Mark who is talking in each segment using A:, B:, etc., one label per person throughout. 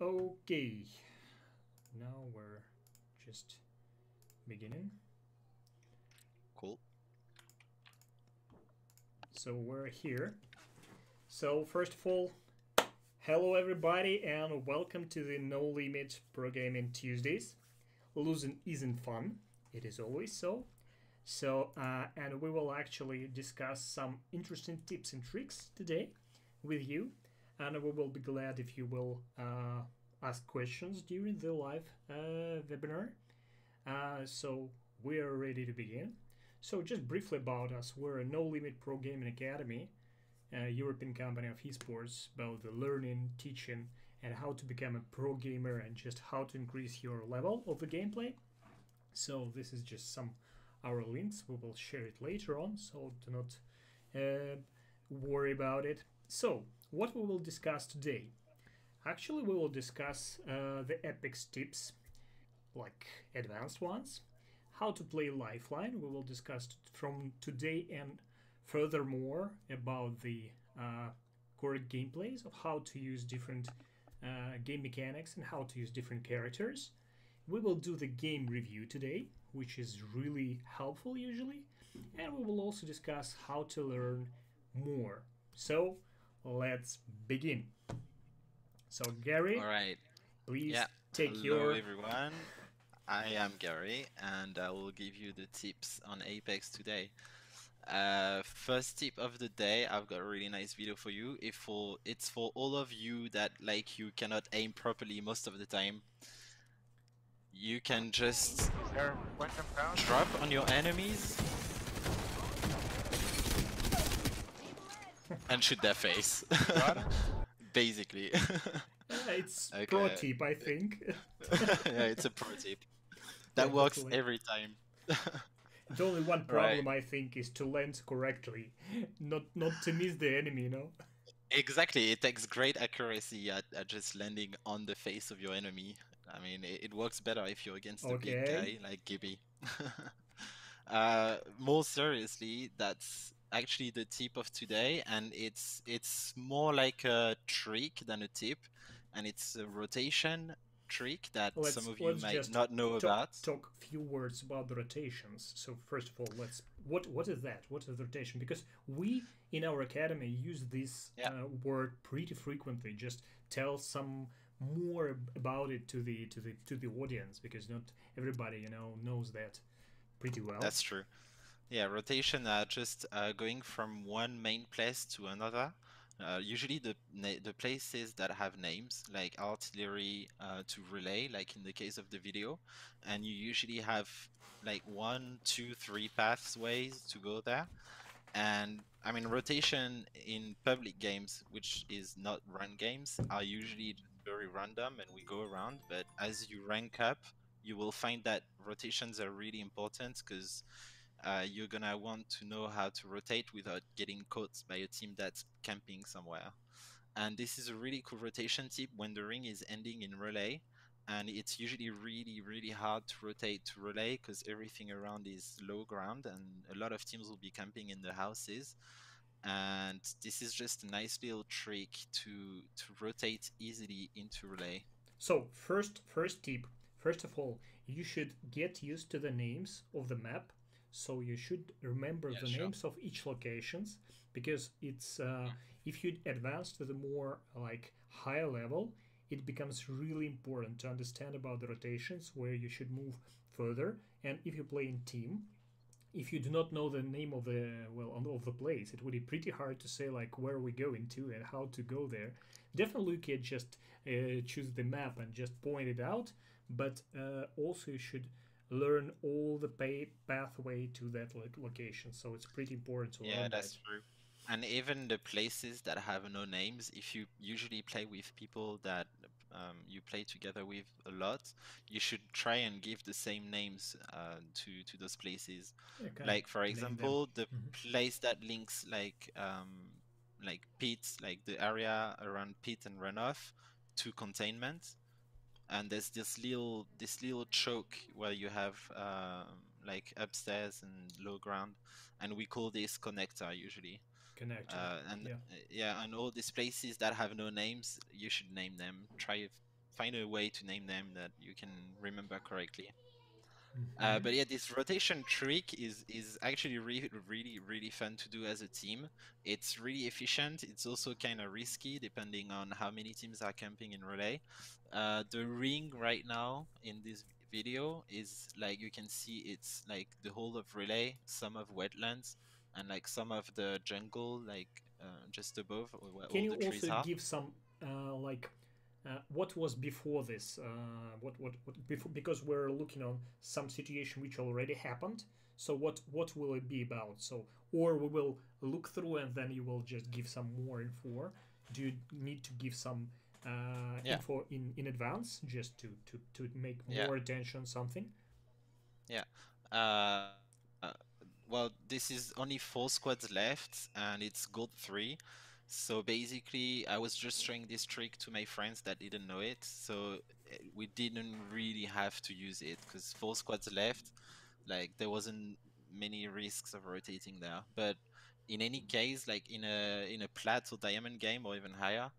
A: Okay, now we're just beginning.
B: Cool.
A: So we're here. So first of all, hello everybody and welcome to the NoLimit Programming Tuesdays. Losing isn't fun, it is always so. And we will actually discuss some interesting tips and tricks today with you, and we will be glad if you will ask questions during the live webinar. So we are ready to begin. So just briefly about us, we're a NoLimit Pro Gaming Academy, a European company of esports, about the learning, teaching, and how to become a pro gamer and just how to increase your level of the gameplay. So this is just some our links. We will share it later on, so do not worry about it. So what we will discuss today? Actually, we will discuss the epics tips, like advanced ones, how to play Lifeline. We will discuss from today and furthermore about the correct gameplays of how to use different game mechanics and how to use different characters. We will do the game review today, which is really helpful usually, and we will also discuss how to learn more. So let's begin. So Gary,
B: All right.
A: please
B: Yeah.
A: take
B: Hello,
A: your...
B: everyone. I am Gary, and I will give you the tips on Apex today. First tip of the day, I've got a really nice video for you. It's for all of you that you cannot aim properly most of the time. You can just drop on your enemies and shoot their face. Basically.
A: It's okay. Pro tip, I think.
B: Yeah, it's a pro tip. That works every time.
A: The only one problem, right, I think, is to land correctly, not to miss the enemy, you know?
B: Exactly, it takes great accuracy at just landing on the face of your enemy. I mean, it works better if you're against a big guy like Gibby. More seriously, that's actually the tip of today, and it's more like a trick than a tip, and it's a rotation trick that some of you might not know about.
A: Talk a few words about the rotations. So first of all, what is that? What is the rotation? Because we in our academy use this word pretty frequently. Just tell some more about it to the audience, because not everybody knows that pretty well.
B: That's true. Yeah, rotation just going from one main place to another. Usually the places that have names like artillery to relay, like in the case of the video, and you usually have like 1, 2, 3 pathways to go there. And I mean, rotation in public games, which is not run games, are usually very random and we go around. But as you rank up, you will find that rotations are really important, because you're gonna want to know how to rotate without getting caught by a team that's camping somewhere. And this is a really cool rotation tip when the ring is ending in relay, and it's usually really hard to rotate to relay because everything around is low ground and a lot of teams will be camping in the houses. And this is just a nice little trick to rotate easily into relay.
A: So first tip, first of all, you should get used to the names of the map. So you should remember the names of each locations, because it's if you advance to the more like higher level, it becomes really important to understand about the rotations, where you should move further. And if you play in team, if you do not know the name of the of the place, it would be pretty hard to say like where we go into and how to go there. Definitely you can just choose the map and just point it out, but also you should learn all the pathway to that location. So it's pretty important to learn that.
B: Yeah, that's true. And even the places that have no names, if you usually play with people that you play together with a lot, you should try and give the same names to those places. Like for example, the place that links like pit, like the area around pit and runoff, to containment. And there's this little choke where you have like upstairs and low ground, and we call this connector usually.
A: Connector.
B: And yeah, and all these places that have no names, you should name them. Try find a way to name them that you can remember correctly.
A: Mhm.
B: But yeah, this rotation trick is actually really fun to do as a team. It's really efficient. It's also kind of risky depending on how many teams are camping in relay. The ring right now in this video is like you can see it's like the whole of relay, some of wetlands, and like some of the jungle, like just above where
A: Can
B: all
A: you
B: the trees
A: also
B: are.
A: give some like what was before this? What before? Because we're looking on some situation which already happened. So what will it be about? So or we will look through and then you will just give some more info. Do you need to give some
B: Yeah,
A: info in advance just to make
B: yeah.
A: more attention something?
B: Yeah. Uh, uh, well, this is only 4 squads left, and it's gold 3. So basically, I was just showing this trick to my friends that didn't know it. So we didn't really have to use it because 4 squads left. Like there wasn't many risks of rotating there. But in any case, like in a plat or diamond game or even higher,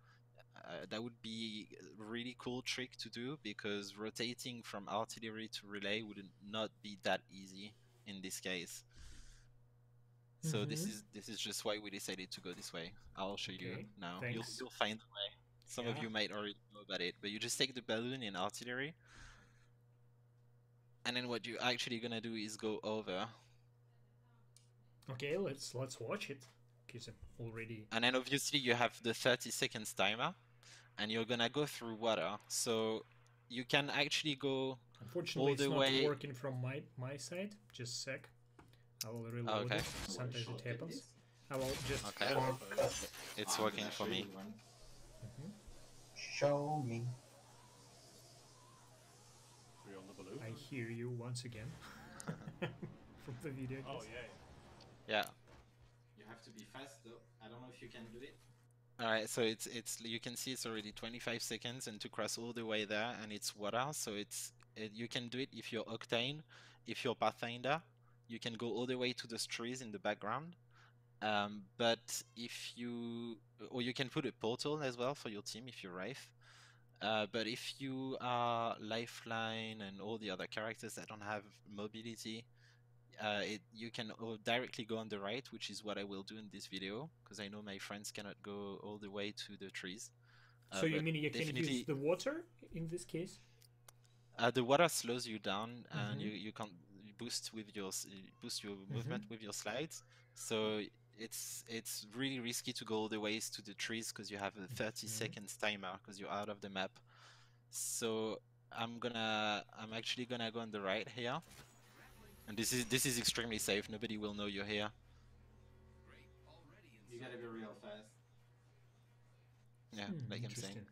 B: that would be a really cool trick to do because rotating from artillery to relay would not be that easy in this case. So
A: Mm-hmm.
B: this is just why we decided to go this way. I'll show you
A: Okay.
B: now.
A: Thanks.
B: You'll find the way. Some of
A: Yeah.
B: you might already know about it, but you just take the balloon in artillery, and then what you're actually gonna do is go over,
A: Okay. Let's watch it. Because I'm already.
B: and then obviously you have the 30 seconds timer, and you're gonna go through water. So you can actually go
A: Unfortunately,
B: all
A: it's
B: the
A: not
B: way.
A: working from my side. Just a sec. I will reload
B: Okay.
A: it. Sometimes it happens. I will just
B: Okay. It's working for me.
A: Mhm.
C: Show me.
D: We're on the balloon.
A: I hear you once again from the video. I
D: Oh
A: guess.
D: yeah.
B: Yeah. You have to be fast though. I don't know if you can do it. All right, so it's you can see it's already 25 seconds and to cross all the way there and it's water, so you can do it if you're Octane, if you're Pathfinder, you can go all the way to those trees in the background. But if you or you can put a portal as well for your team if you're Wraith. But if you are Lifeline and all the other characters that don't have mobility, you can directly go on the right, which is what I will do in this video, because I know my friends cannot go all the way to the trees.
A: So you
B: But
A: mean you can use
B: definitely,
A: the water in this case?
B: the water slows you down, and
A: Mm-hmm.
B: you can boost with your boost your
A: Mm-hmm.
B: movement with your slides. So it's really risky to go all the ways to the trees because you have a 30
A: Mm-hmm.
B: seconds timer because you're out of the map. So I'm actually gonna go on the right here, and this is extremely safe. Nobody will know you're here. You gotta go real fast. Yeah, like I'm saying.
A: Interesting.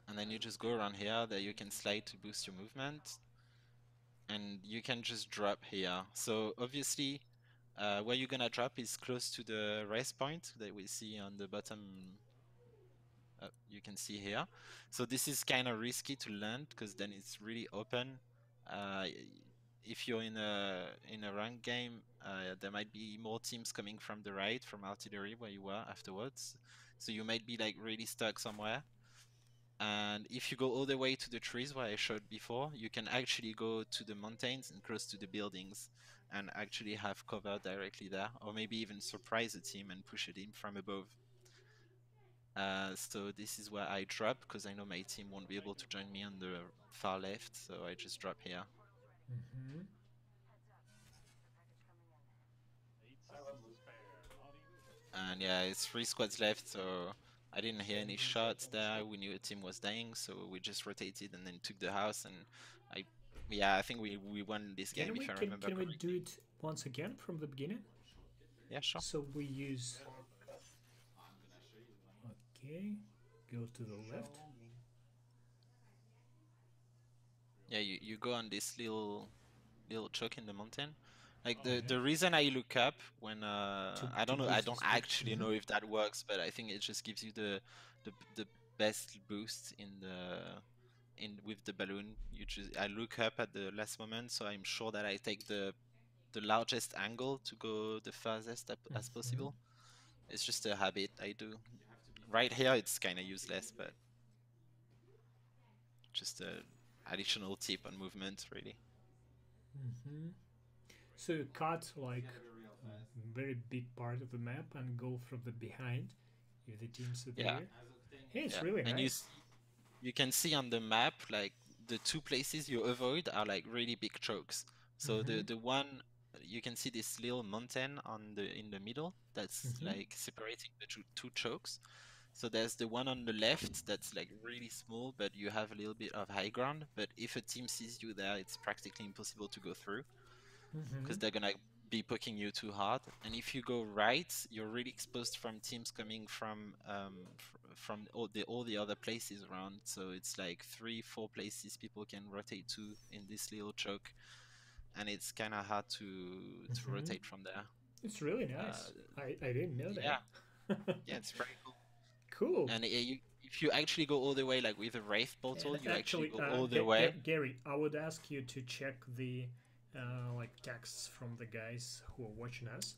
B: And then you just go around here that you can slide to boost your movement. And you can just drop here. So obviously, where you're gonna drop is close to the rest point that we see on the bottom. You can see here. So this is kind of risky to land because then it's really open. Uh, if you're in a ranked game, there might be more teams coming from the right, from artillery where you were afterwards. So you might be like really stuck somewhere. And if you go all the way to the trees where I showed before, you can actually go to the mountains and close to the buildings and actually have cover directly there, or maybe even surprise a team and push it in from above. So this is where I drop because I know my team won't be able to join me on the far left, so I just drop here.
A: Mm-hmm.
D: 8 seconds to spare. Not even.
B: And yeah, it's 3 squads left, so I didn't hear any shots there. We knew a team was dying, so we just rotated and then took the house. And I, yeah, I think we won this game if I remember
A: Can we do
B: correctly.
A: it once again from the beginning?
B: Yeah, sure.
A: So we use. Okay. Go to the left.
C: Show me.
B: Yeah, you go on this little choke in the mountain. Like
D: Oh,
B: the reason I look up when
A: To
B: I don't know, I
A: boost the
B: don't
A: speed.
B: actually know if that works, but I think it just gives you the best boost in with the balloon. I look up at the last moment, so I'm sure that I take the largest angle to go the furthest as
A: Mhm.
B: possible. It's just a habit I do. Right here, it's kind of useless, but just a additional tip on movement, really.
A: Mm-hmm. So you cut like a very big part of the map and go from the behind if the teams are
B: Yeah,
A: there. Hey, it's
B: yeah.
A: really
B: And
A: nice.
B: you can see on the map like the two places you avoid are like really big chokes. So
A: Mhm.
B: the one you can see this little mountain on the in the middle that's
A: Mhm.
B: like separating the two chokes. So there's the one on the left that's like really small, but you have a little bit of high ground. But if a team sees you there, it's practically impossible to go through because
A: Mhm.
B: they're gonna be poking you too hard. And if you go right, you're really exposed from teams coming from all the other places around. So it's like 3-4 places people can rotate to in this little choke, and it's kind of hard to
A: Mhm.
B: rotate from there.
A: It's really nice. I didn't know
B: Yeah,
A: that.
B: yeah, it's very cool.
A: Cool.
B: And if you actually go all the way, like with a Wraith portal,
A: And
B: you actually
A: actually,
B: go all the way.
A: Gary, I would ask you to check the like texts from the guys who are watching us.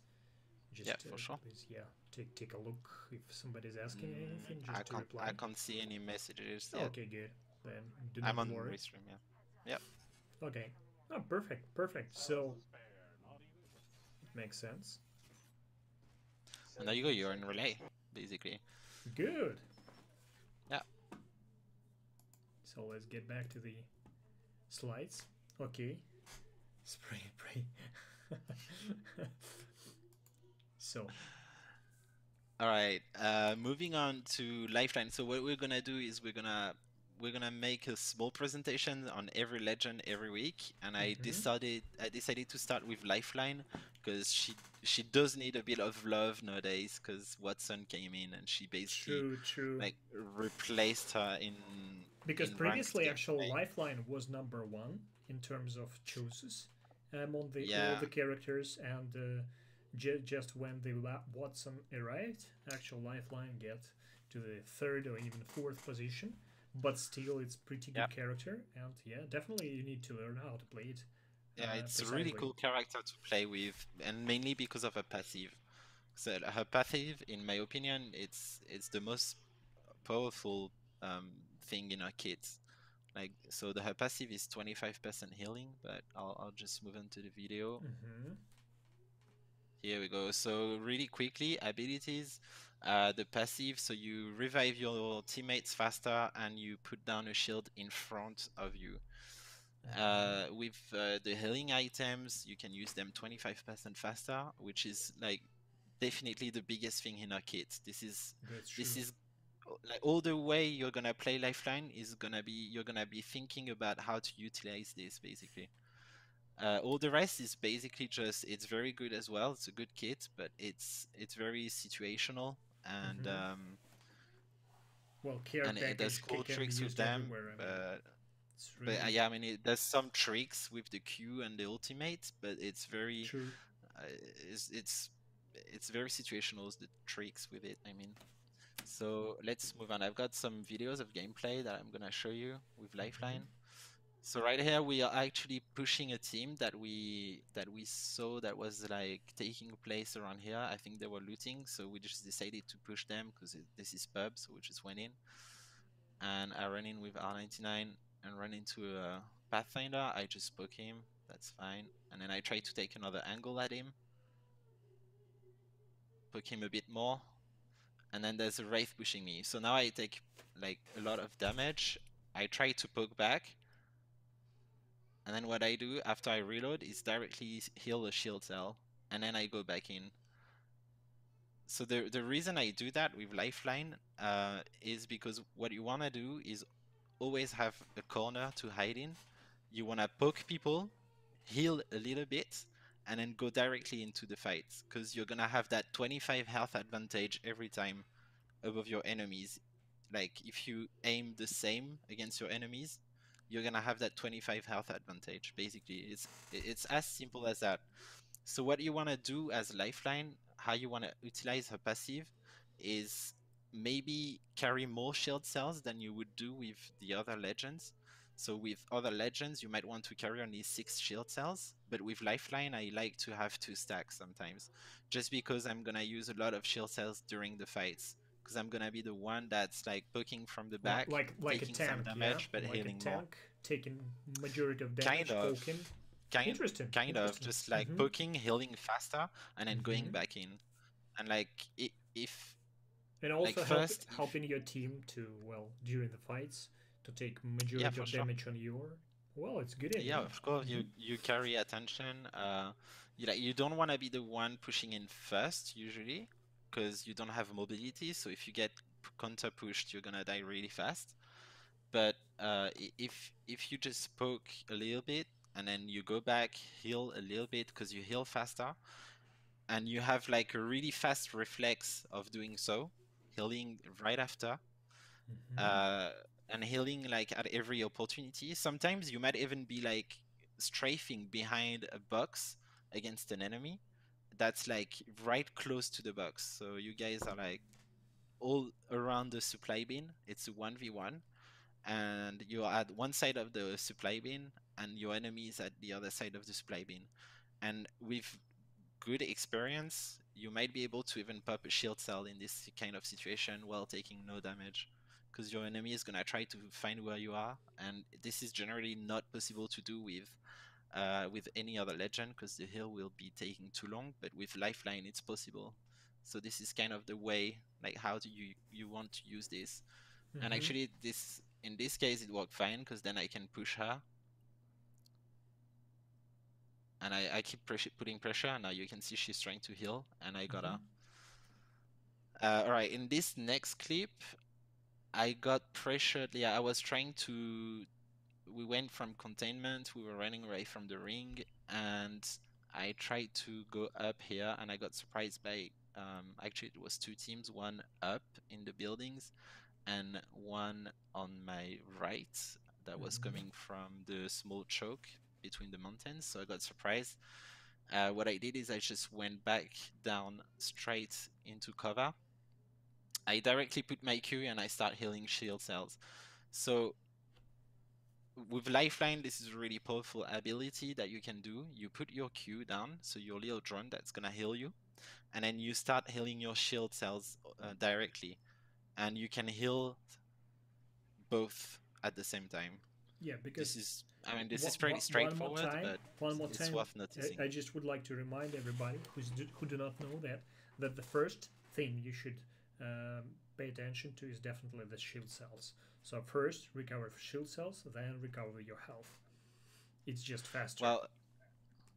B: Yeah,
A: Just
B: for sure.
A: please, yeah, take a look if somebody's asking anything.
B: I
A: Just to
B: can't
A: reply.
B: see any messages yet.
A: Okay, good. Then do
B: I'm
A: not
B: on
A: worry.
B: restream, yeah. Yep.
A: Okay. Oh, perfect, perfect. So
D: Spare, not even.
A: it makes sense.
B: And there you go, you're in relay, basically.
A: Good.
B: Yeah.
A: So let's get back to the slides. Okay. Spray, pray. So.
B: All right. Moving on to Lifeline. So what we're gonna do is we're gonna make a small presentation on every legend every week, and I decided to start with Lifeline because she does need a bit of love nowadays because Watson came in and she basically
A: True.
B: like replaced her
A: Because
B: in ranked
A: previously, actual
B: gameplay.
A: Lifeline was #1 in terms of choices among all
B: Yeah.
A: the characters, and just when the Watson arrived, actual Lifeline get to the third or even fourth position. But still, it's pretty
B: Yeah.
A: good character, and yeah, definitely you need to learn how to play it.
B: Yeah, it's a
A: precisely.
B: really cool character to play with, and mainly because of her passive. So her passive, in my opinion, it's the most powerful thing in her kit. Like, so her passive is 25% healing, but I'll just move on to the video.
A: Mm-hmm.
B: Here we go. So really quickly, abilities, the passive, so you revive your teammates faster and you put down a shield in front of you. With the healing items, you can use them 25% faster, which is like definitely the biggest thing in our kit. This is like all the way you're gonna play Lifeline is gonna be you're gonna be thinking about how to utilize this basically. All the rest is basically just it's very good as well. It's a good kit, but it's very situational and
A: well, care
B: and it does
A: package
B: cool
A: can be
B: tricks with
A: used
B: them.
A: everywhere. I mean, it's
B: But
A: really
B: yeah, I mean, it does some tricks with the Q and the ultimate, but it's very,
A: true.
B: uh, it's very situational. The tricks with it, I mean. So let's move on. I've got some videos of gameplay that I'm gonna show you with Lifeline. So right here we are actually pushing a team that we saw that was like taking place around here. I think they were looting, so we just decided to push them because this is pub, so we just went in. And I ran in with R99 and ran into a Pathfinder. I just spoke him, that's fine. And then I tried to take another angle at him, poke him a bit more, and then there's a Wraith pushing me. So now I take like a lot of damage. I try to poke back, and then what I do after I reload is directly heal a shield cell, and then I go back in. So the reason I do that with Lifeline is because what you want to do is always have a corner to hide in. You want to poke people, heal a little bit, and then go directly into the fight because you're gonna have that 25 health advantage every time above your enemies. Like if you aim the same against your enemies, you're gonna have that 25 health advantage. Basically, it's as simple as that. So what you want to do as Lifeline, how you want to utilize her passive, is maybe carry more shield cells than you would do with the other legends. So with other legends, you might want to carry only 6 shield cells, but with Lifeline, I like to have 2 stacks sometimes, just because I'm gonna use a lot of shield cells during the fights, because I'm gonna be the one that's like poking from the back,
A: like a
B: taking
A: tank,
B: some damage, but
A: like
B: healing
A: a
B: more.
A: tank, taking majority of
B: Kind
A: damage,
B: of,
A: poking.
B: kind,
A: Interesting.
B: kind of,
A: Interesting.
B: just like poking, healing faster, and then going back in. And like if
A: And also
B: like first,
A: helping your team to, well, during the fights, to take
B: yeah,
A: majority
B: for
A: of
B: sure.
A: damage on your. Well, it's a good idea.
B: Yeah, of course, you carry attention. You don't want to be the one pushing in first usually, because you don't have mobility. So if you get counter pushed, you're gonna die really fast. But if you just poke a little bit and then you go back, heal a little bit because you heal faster, and you have like a really fast reflex of doing so, healing right after, and healing like at every opportunity. Sometimes you might even be like strafing behind a box against an enemy that's like right close to the box. So you guys are like all around the supply bin. It's a 1v1, and you're at one side of the supply bin and your enemy is at the other side of the supply bin. And with good experience, you might be able to even pop a shield cell in this kind of situation while taking no damage, because your enemy is gonna try to find where you are, and this is generally not possible to do with any other legend because the heal will be taking too long. But with Lifeline, it's possible. So this is kind of the way, like how do you want to use this. And actually, in this case, it worked fine because then I can push her. And I keep putting pressure, and now you can see she's trying to heal, and I got her. Alright, in this next clip, I got pressured. Yeah, I was trying to... We went from containment, we were running away from the ring, and I tried to go up here, and I got surprised by... actually, it was two teams, one up in the buildings, and one on my right that was coming from the small choke between the mountains. So I got surprised. What I did is I just went back down straight into cover. I directly put my Q and I start healing shield cells. So with Lifeline, this is a really powerful ability that you can do. You put your Q down, so your little drone that's gonna heal you, and then you start healing your shield cells directly. And you can heal both at the same time.
A: Yeah, because
B: this is pretty straightforward, but it's worth noticing.
A: I just would like to remind everybody who do not know that the first thing you should pay attention to is definitely the shield cells. So first recover shield cells, then recover your health. It's just faster.
B: Well,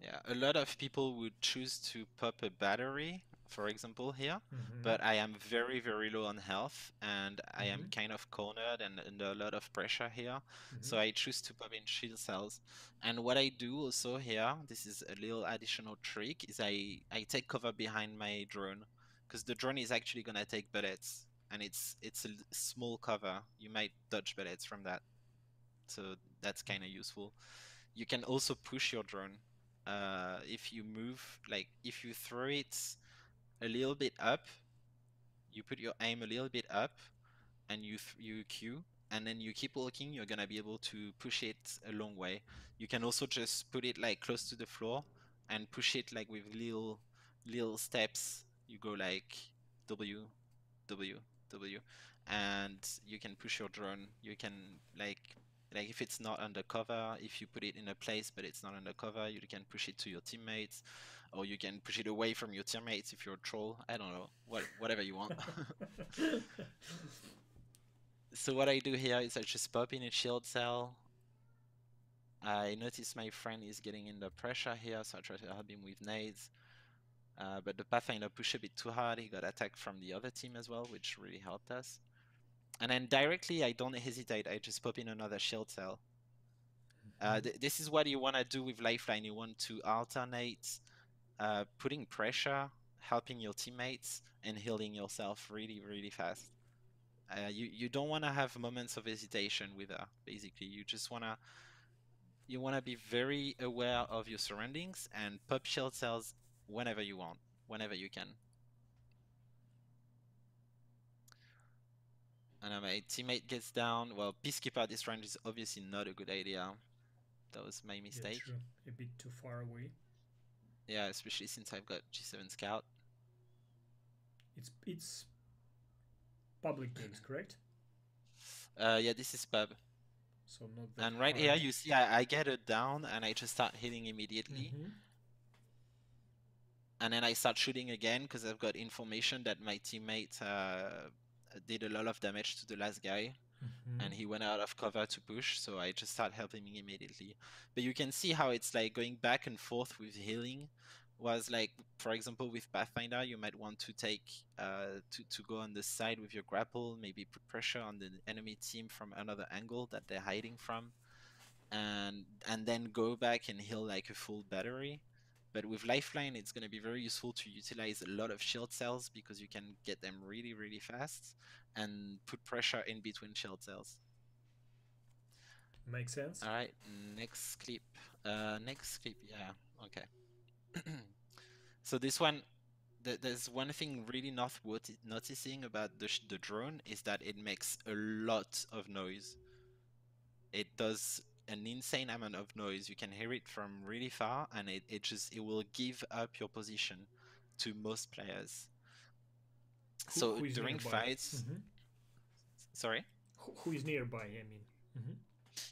B: yeah, a lot of people would choose to pop a battery, for example, here, but I am very, very low on health, and I am kind of cornered and under a lot of pressure here, so I choose to pop in shield cells. And what I do also here, this is a little additional trick, is I take cover behind my drone, because the drone is actually gonna take bullets, and it's a small cover. You might dodge bullets from that, so that's kind of useful. You can also push your drone. If you move, like if you throw it a little bit up, you put your aim a little bit up, and you Q, and then you keep walking, you're gonna be able to push it a long way. You can also just put it like close to the floor and push it like with little steps. You go like W, W, W, and you can push your drone. You can like if it's not undercover, if you put it in a place but it's not undercover, you can push it to your teammates, or you can push it away from your teammates if you're a troll. I don't know, whatever you want. So what I do here is I just pop in a shield cell. I notice my friend is getting under pressure here, so I try to help him with nades. But the Pathfinder pushed a bit too hard. He got attacked from the other team as well, which really helped us. And then directly, I don't hesitate. I just pop in another shield cell. This is what you want to do with Lifeline. You want to alternate putting pressure, helping your teammates, and healing yourself really, really fast. You don't want to have moments of hesitation with her. Basically, you just want to be very aware of your surroundings and pop shield cells whenever you want, whenever you can. And my teammate gets down. Well, Peacekeeper at this range is obviously not a good idea. That was my mistake.
A: Yeah, true. A bit too far away.
B: Yeah, especially since I've got G7 Scout.
A: It's public games, correct?
B: Yeah, this is pub.
A: So not that
B: And right
A: hard.
B: here, you see I get it down and I just start hitting immediately.
A: Mhm.
B: And then I start shooting again because I've got information that my teammate did a lot of damage to the last guy.
A: Mhm.
B: And he went out of cover to push, so I just start helping him immediately. But you can see how it's like going back and forth with healing. Was like, for example, with Pathfinder, you might want to take to go on the side with your grapple, maybe put pressure on the enemy team from another angle that they're hiding from, and then go back and heal like a full battery. But with Lifeline, it's going to be very useful to utilize a lot of shield cells because you can get them really, really fast and put pressure in between shield cells.
A: Makes sense.
B: All right, next clip. Next clip, yeah, okay. So this one, there's one thing really not worth noticing about the drone is that it makes a lot of noise. It does an insane amount of noise. You can hear it from really far, and it will give up your position to most players. So
A: Who is
B: during
A: nearby?
B: fights,
A: Mhm.
B: sorry?
A: Who is nearby? I mean. Mhm.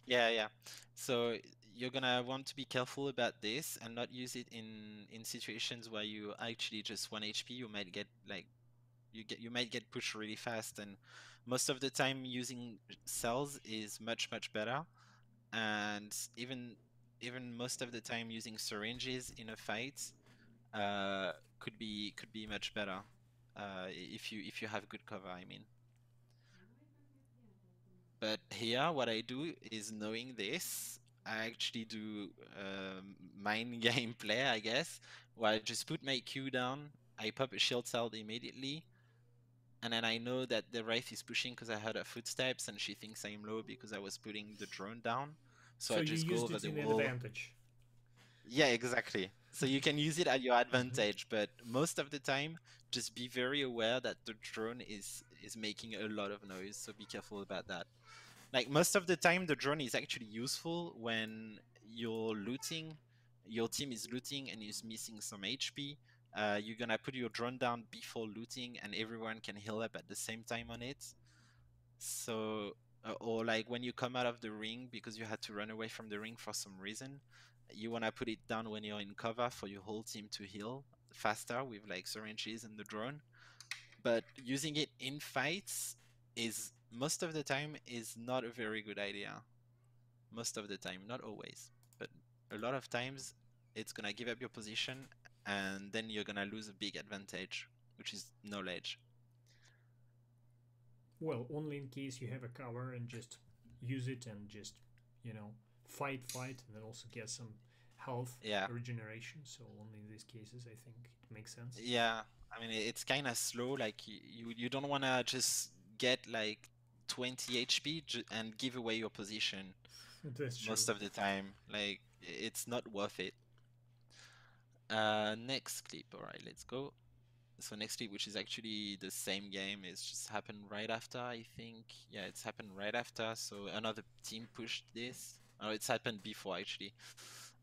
B: Yeah. So you're gonna want to be careful about this and not use it in situations where you actually just 1 HP. You might get like you might get pushed really fast, and most of the time using cells is much better. And even most of the time using syringes in a fight could be much better if you have good cover, I mean. But here, what I do is, knowing this, I actually do mind gameplay, I guess, where I just put my Q down, I pop a shield cell immediately, and then I know that the Wraith is pushing because I heard her footsteps and she thinks I'm low because I was putting the drone down. So
A: So
B: I
A: you
B: just go
A: used
B: over
A: it
B: the
A: in
B: wall.
A: advantage.
B: Yeah, exactly. So you can use it at your advantage, but most of the time, just be very aware that the drone is making a lot of noise, so be careful about that. Like most of the time, the drone is actually useful when you're looting, your team is looting and is missing some HP. You're gonna put your drone down before looting, and everyone can heal up at the same time on it. So, or like when you come out of the ring because you had to run away from the ring for some reason, you wanna put it down when you're in cover for your whole team to heal faster with like syringes and the drone. But using it in fights is most of the time is not a very good idea. Most of the time, not always, but a lot of times it's gonna give up your position and then you're gonna lose a big advantage, which is knowledge.
A: Well, only in case you have a cover and just use it and just, fight, and then also get some health
B: Yeah,
A: regeneration. So only in these cases, I think it makes sense.
B: yeah. I mean, it's kind of slow. Like you don't wanna just get like 20 HP and give away your position
A: That's true.
B: most of the time. Like it's not worth it. Next clip. All right, let's go. So next clip, which is actually the same game, it's just happened right after, I think. Yeah, it's happened right after. So another team pushed this. Oh, it's happened before actually.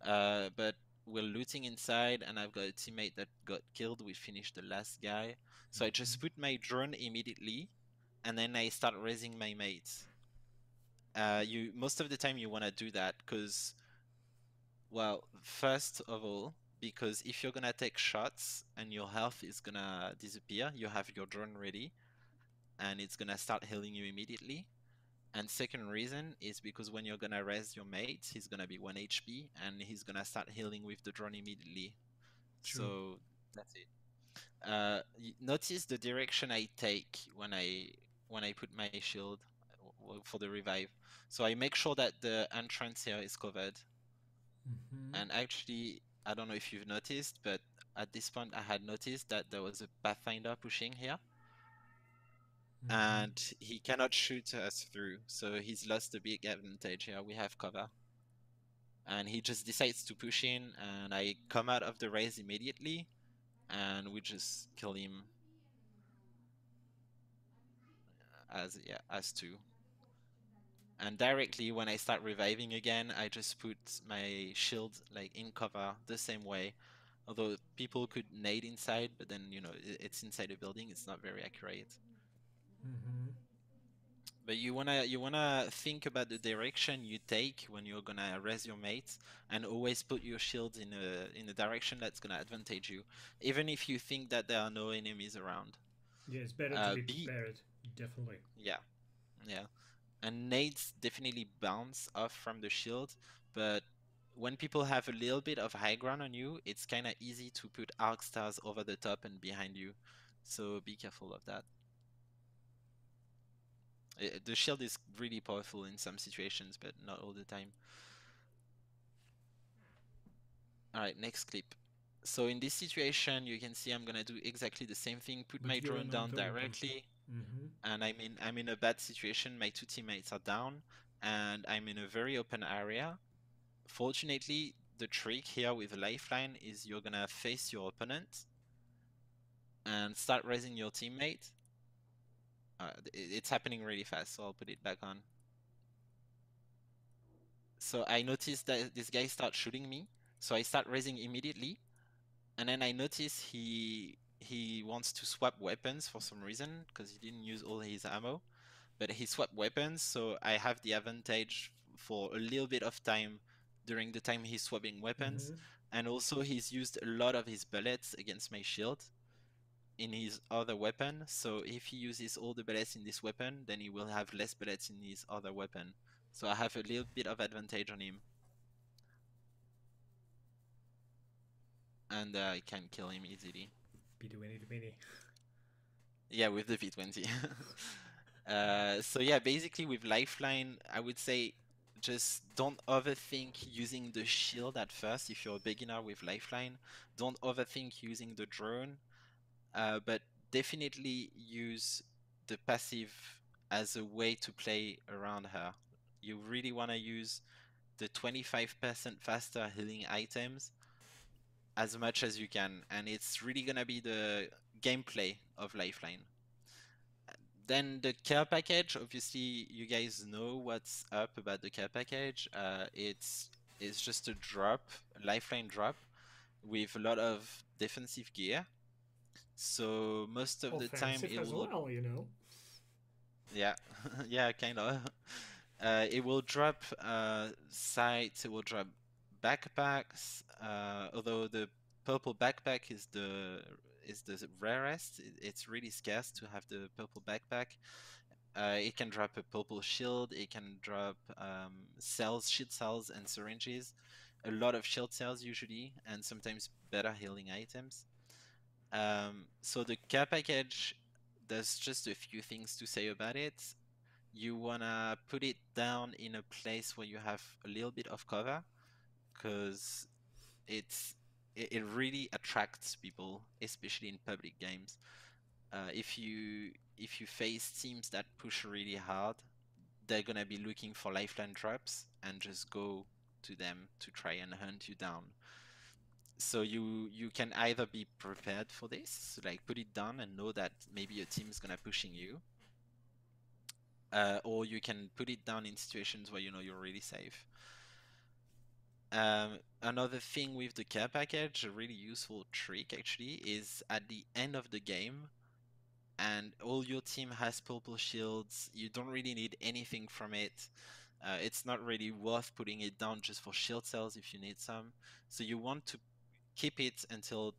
B: But we're looting inside, and I've got a teammate that got killed. We finished the last guy. So I just put my drone immediately, and then I start raising my mates. You most of the time you want to do that because, well, first of all, because if you're gonna take shots and your health is gonna disappear, you have your drone ready and it's gonna start healing you immediately. And second reason is because when you're gonna res your mate, he's gonna be 1 HP and he's gonna start healing with the drone immediately.
A: True.
B: So that's it. Notice the direction I take when I put my shield for the revive. So I make sure that the entrance here is covered. And actually, I don't know if you've noticed, but at this point I had noticed that there was a Pathfinder pushing here. And he cannot shoot us through, so he's lost a big advantage here. We have cover. And he just decides to push in, and I come out of the race immediately, and we just kill him as two. And directly when I start reviving again, I just put my shield like in cover the same way. Although people could nade inside, but then it's inside a building, it's not very accurate. But you wanna think about the direction you take when you're gonna res your mates, and always put your shields in a direction that's gonna advantage you, even if you think that there are no enemies around.
A: Yeah, it's better to be
B: B
A: prepared, definitely.
B: Yeah, yeah. And nades definitely bounce off from the shield, but when people have a little bit of high ground on you, it's kind of easy to put arc stars over the top and behind you. So be careful of that. The shield is really powerful in some situations, but not all the time. Alright, next clip. So in this situation, you can see I'm gonna do exactly the same thing, put
A: But
B: my
A: you're
B: drone
A: not
B: down
A: the one.
B: directly,
A: Mm-hmm.
B: and I'm in a bad situation. My two teammates are down, and I'm in a very open area. Fortunately, the trick here with Lifeline is you're gonna face your opponent and start raising your teammate. It's happening really fast, so I'll put it back on. So I noticed that this guy starts shooting me, so I start raising immediately, and then I notice he wants to swap weapons for some reason because he didn't use all his ammo, but he swapped weapons, so I have the advantage for a little bit of time during the time he's swapping weapons.
A: Mm-hmm.
B: And also he's used a lot of his bullets against my shield in his other weapon, so if he uses all the bullets in this weapon, then he will have less bullets in his other weapon. So I have a little bit of advantage on him. And I can kill him easily.
A: P20.
B: Yeah, with the V20. So yeah, basically with Lifeline, I would say just don't overthink using the shield at first if you're a beginner with Lifeline. Don't overthink using the drone, but definitely use the passive as a way to play around her. You really want to use the 25% faster healing items as much as you can, and it's really gonna be the gameplay of Lifeline. Then the care package, obviously you guys know what's up about the care package. It's just a drop, a lifeline drop with a lot of defensive gear. So most of the time
A: Offensive
B: it
A: as
B: will,
A: well, you know.
B: yeah, yeah, kind of. It will drop sights, it will drop backpacks. Although the purple backpack is the rarest. It's really scarce to have the purple backpack. It can drop a purple shield, it can drop cells, shield cells, and syringes. A lot of shield cells usually, and sometimes better healing items. So the care package, there's just a few things to say about it. You wanna put it down in a place where you have a little bit of cover, because it really attracts people, especially in public games. If you face teams that push really hard, they're gonna be looking for lifeline drops and just go to them to try and hunt you down. So you can either be prepared for this, like put it down and know that maybe your team is gonna pushing you, or you can put it down in situations where you know you're really safe. Another thing with the care package, a really useful trick actually, is at the end of the game and all your team has purple shields, you don't really need anything from it. It's not really worth putting it down just for shield cells if you need some. So you want to keep it until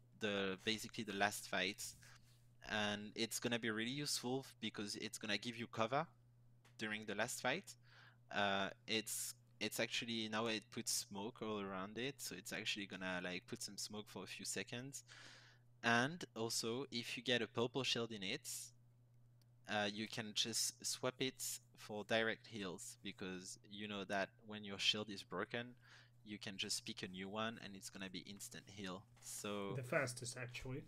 B: basically the last fight, and it's gonna be really useful because it's gonna give you cover during the last fight. It's actually now it puts smoke all around it, so it's actually gonna like put some smoke for a few seconds. And also, if you get a purple shield in it, you can just swap it for direct heals, because you know that when your shield is broken, you can just pick a new one and it's gonna be instant heal. So
A: The fastest, actually.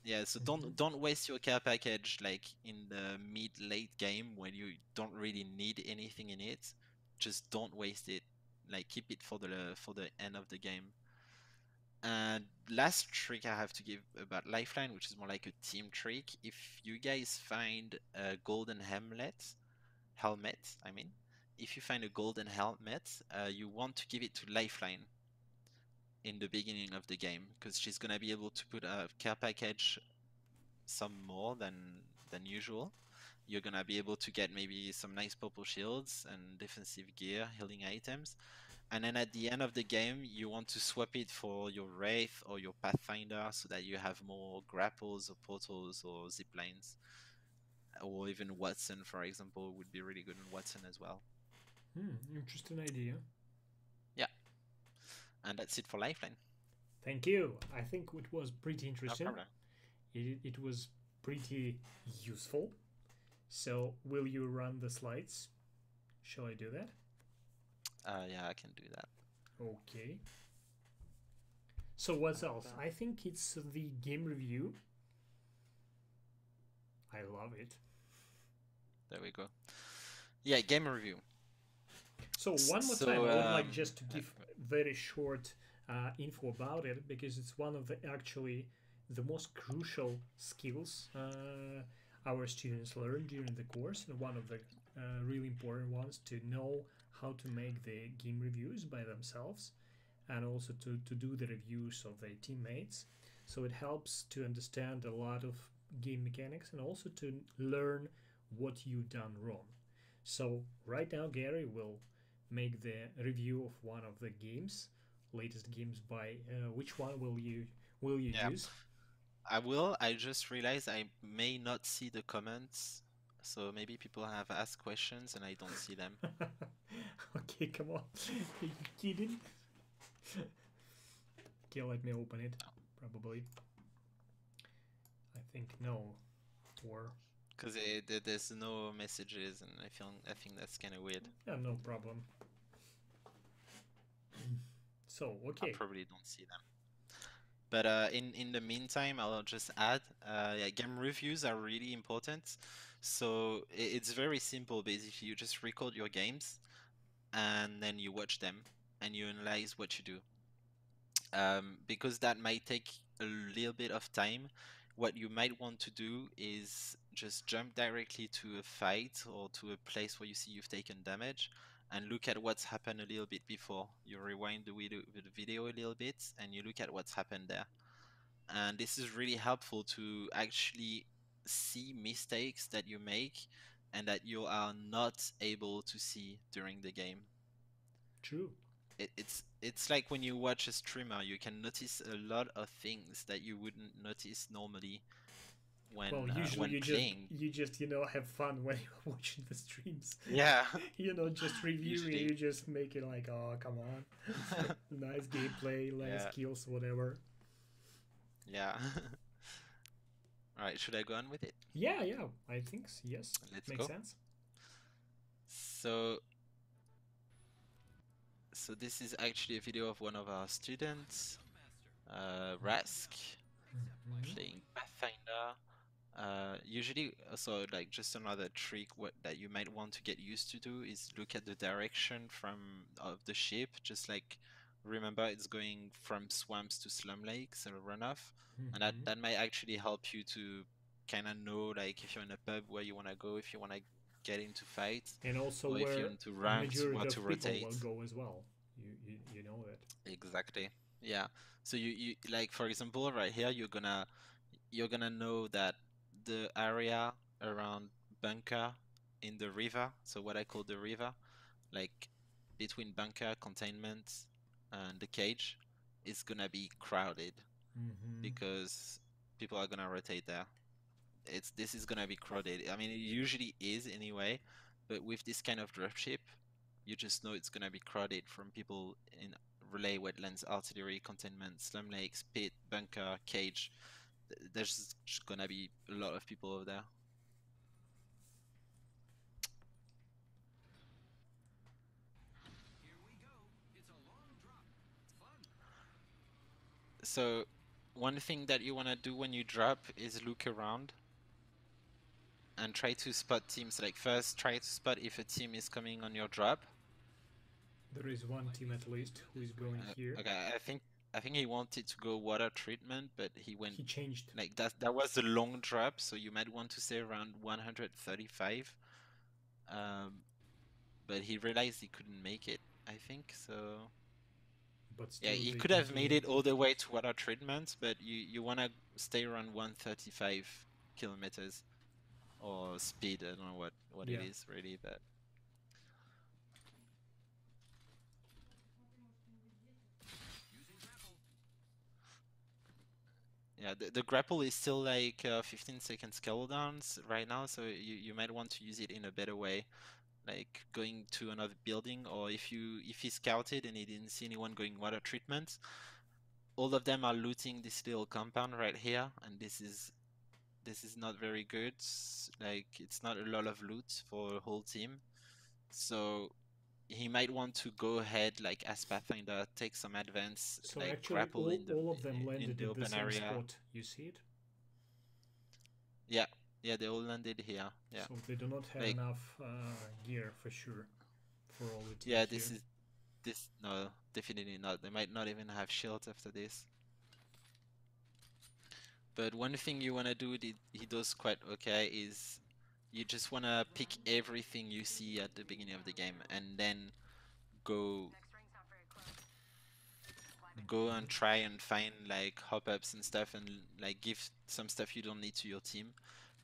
B: yeah, so don't waste your care package like in the mid-late game when you don't really need anything in it. Just don't waste it. Like keep it for the end of the game. And last trick I have to give about Lifeline, which is more like a team trick. If you guys find a golden helmet, I mean, if you find a golden helmet, you want to give it to Lifeline in the beginning of the game, because she's gonna be able to put a care package some more than usual, you're gonna be able to get maybe some nice purple shields and defensive gear, healing items. And then at the end of the game, you want to swap it for your Wraith or your Pathfinder so that you have more grapples or portals or zip lines. Or even Watson, for example, would be really good in Watson as well.
A: Interesting idea.
B: Yeah. And that's it for Lifeline.
A: Thank you. I think it was pretty
B: No
A: interesting.
B: problem.
A: It was pretty useful. So, will you run the slides? Shall I do that?
B: Yeah, I can do that.
A: Okay. So, what else? I think it's the game review. I love it.
B: There we go. Yeah, game review.
A: So, one more
B: So,
A: time, I would like just to give very short info about it because it's one of the actually the most crucial skills our students learn during the course, and one of the really important ones to know how to make the game reviews by themselves and also to do the reviews of their teammates. So it helps to understand a lot of game mechanics and also to learn what you've done wrong. So right now Gary will make the review of one of the games, latest games by which one will you
B: Yeah.
A: use?
B: I will. I just realized I may not see the comments. So maybe people have asked questions and I don't see them.
A: Okay, come on. Are you kidding? Okay, let me open it. Probably. I think no. Or
B: Because there's no messages and I think that's kind of weird.
A: yeah, no problem. So
B: I
A: okay.
B: probably don't see them. But in the meantime, I'll just add, yeah, game reviews are really important. So it's very simple, basically. You just record your games, and then you watch them, and you analyze what you do. Because that might take a little bit of time, what you might want to do is just jump directly to a fight or to a place where you see you've taken damage, and look at what's happened a little bit before. You rewind the video a little bit, and you look at what's happened there. And this is really helpful to actually see mistakes that you make and that you are not able to see during the game.
A: True.
B: It's like when you watch a streamer, you can notice a lot of things that you wouldn't notice normally
A: Well, usually
B: when
A: you
B: playing.
A: just have fun when you're watching the streams.
B: Yeah.
A: Just reviewing.
B: Usually.
A: You just make it like, oh, come on, nice gameplay, nice
B: Yeah.
A: skills, whatever.
B: Yeah. All right, should I go on with it?
A: Yeah, I think yes.
B: Let's
A: Makes
B: go.
A: sense.
B: So this is actually a video of one of our students, Rask, playing Pathfinder. Usually, so like just another trick that you might want to get used to do is look at the direction of the ship. Just like remember, it's going from swamps to slum lakes or runoff, and that might actually help you to kind of know like if you're in a pub where you want to go, if you want to get into fights,
A: And also
B: or if
A: where
B: you're into
A: the
B: ranks,
A: majority
B: where
A: of
B: to
A: people
B: rotate.
A: will go as well. You know that.
B: Exactly. Yeah. So you like for example right here you're gonna know that the area around bunker in the river, so what I call the river, like between bunker, containment, and the cage, is gonna be crowded because people are gonna rotate there. This is gonna be crowded. I mean, it usually is anyway, but with this kind of dropship, you just know it's gonna be crowded from people in relay, wetlands, artillery, containment, slum lakes, pit, bunker, cage. There's just gonna be a lot of people over there. So one thing that you wanna do when you drop is look around and try to spot teams. Like first, try to spot if a team is coming on your drop.
A: There is one team at least who is going here.
B: Okay, I think he wanted to go water treatment, but he went.
A: He changed.
B: Like that was a long drop, so you might want to say around 135. But he realized he couldn't make it, I think, so.
A: But still,
B: Yeah, he
A: they
B: could have made it
A: continued.
B: all the way to water treatment, but you want to stay around 135 kilometers. or speed. I don't know what
A: Yeah.
B: it is really, but yeah, the grapple is still like 15 seconds cooldowns right now, so you might want to use it in a better way, like going to another building, or if he scouted and he didn't see anyone going water treatment, all of them are looting this little compound right here, and this is not very good. Like it's not a lot of loot for a whole team, so he might want to go ahead like as Pathfinder, take some advance,
A: So
B: like
A: actually,
B: grapple
A: all of them
B: in
A: landed
B: the
A: in the
B: open
A: same
B: area.
A: spot. You see it?
B: Yeah, they all landed here. Yeah,
A: So they do not have
B: like
A: enough gear for sure for all the team
B: yeah,
A: here.
B: this no, definitely not. They might not even have shields after this. But one thing you wanna do that he does quite okay is you just wanna pick everything you see at the beginning of the game and then go and try and find like hop ups and stuff and like give some stuff you don't need to your team.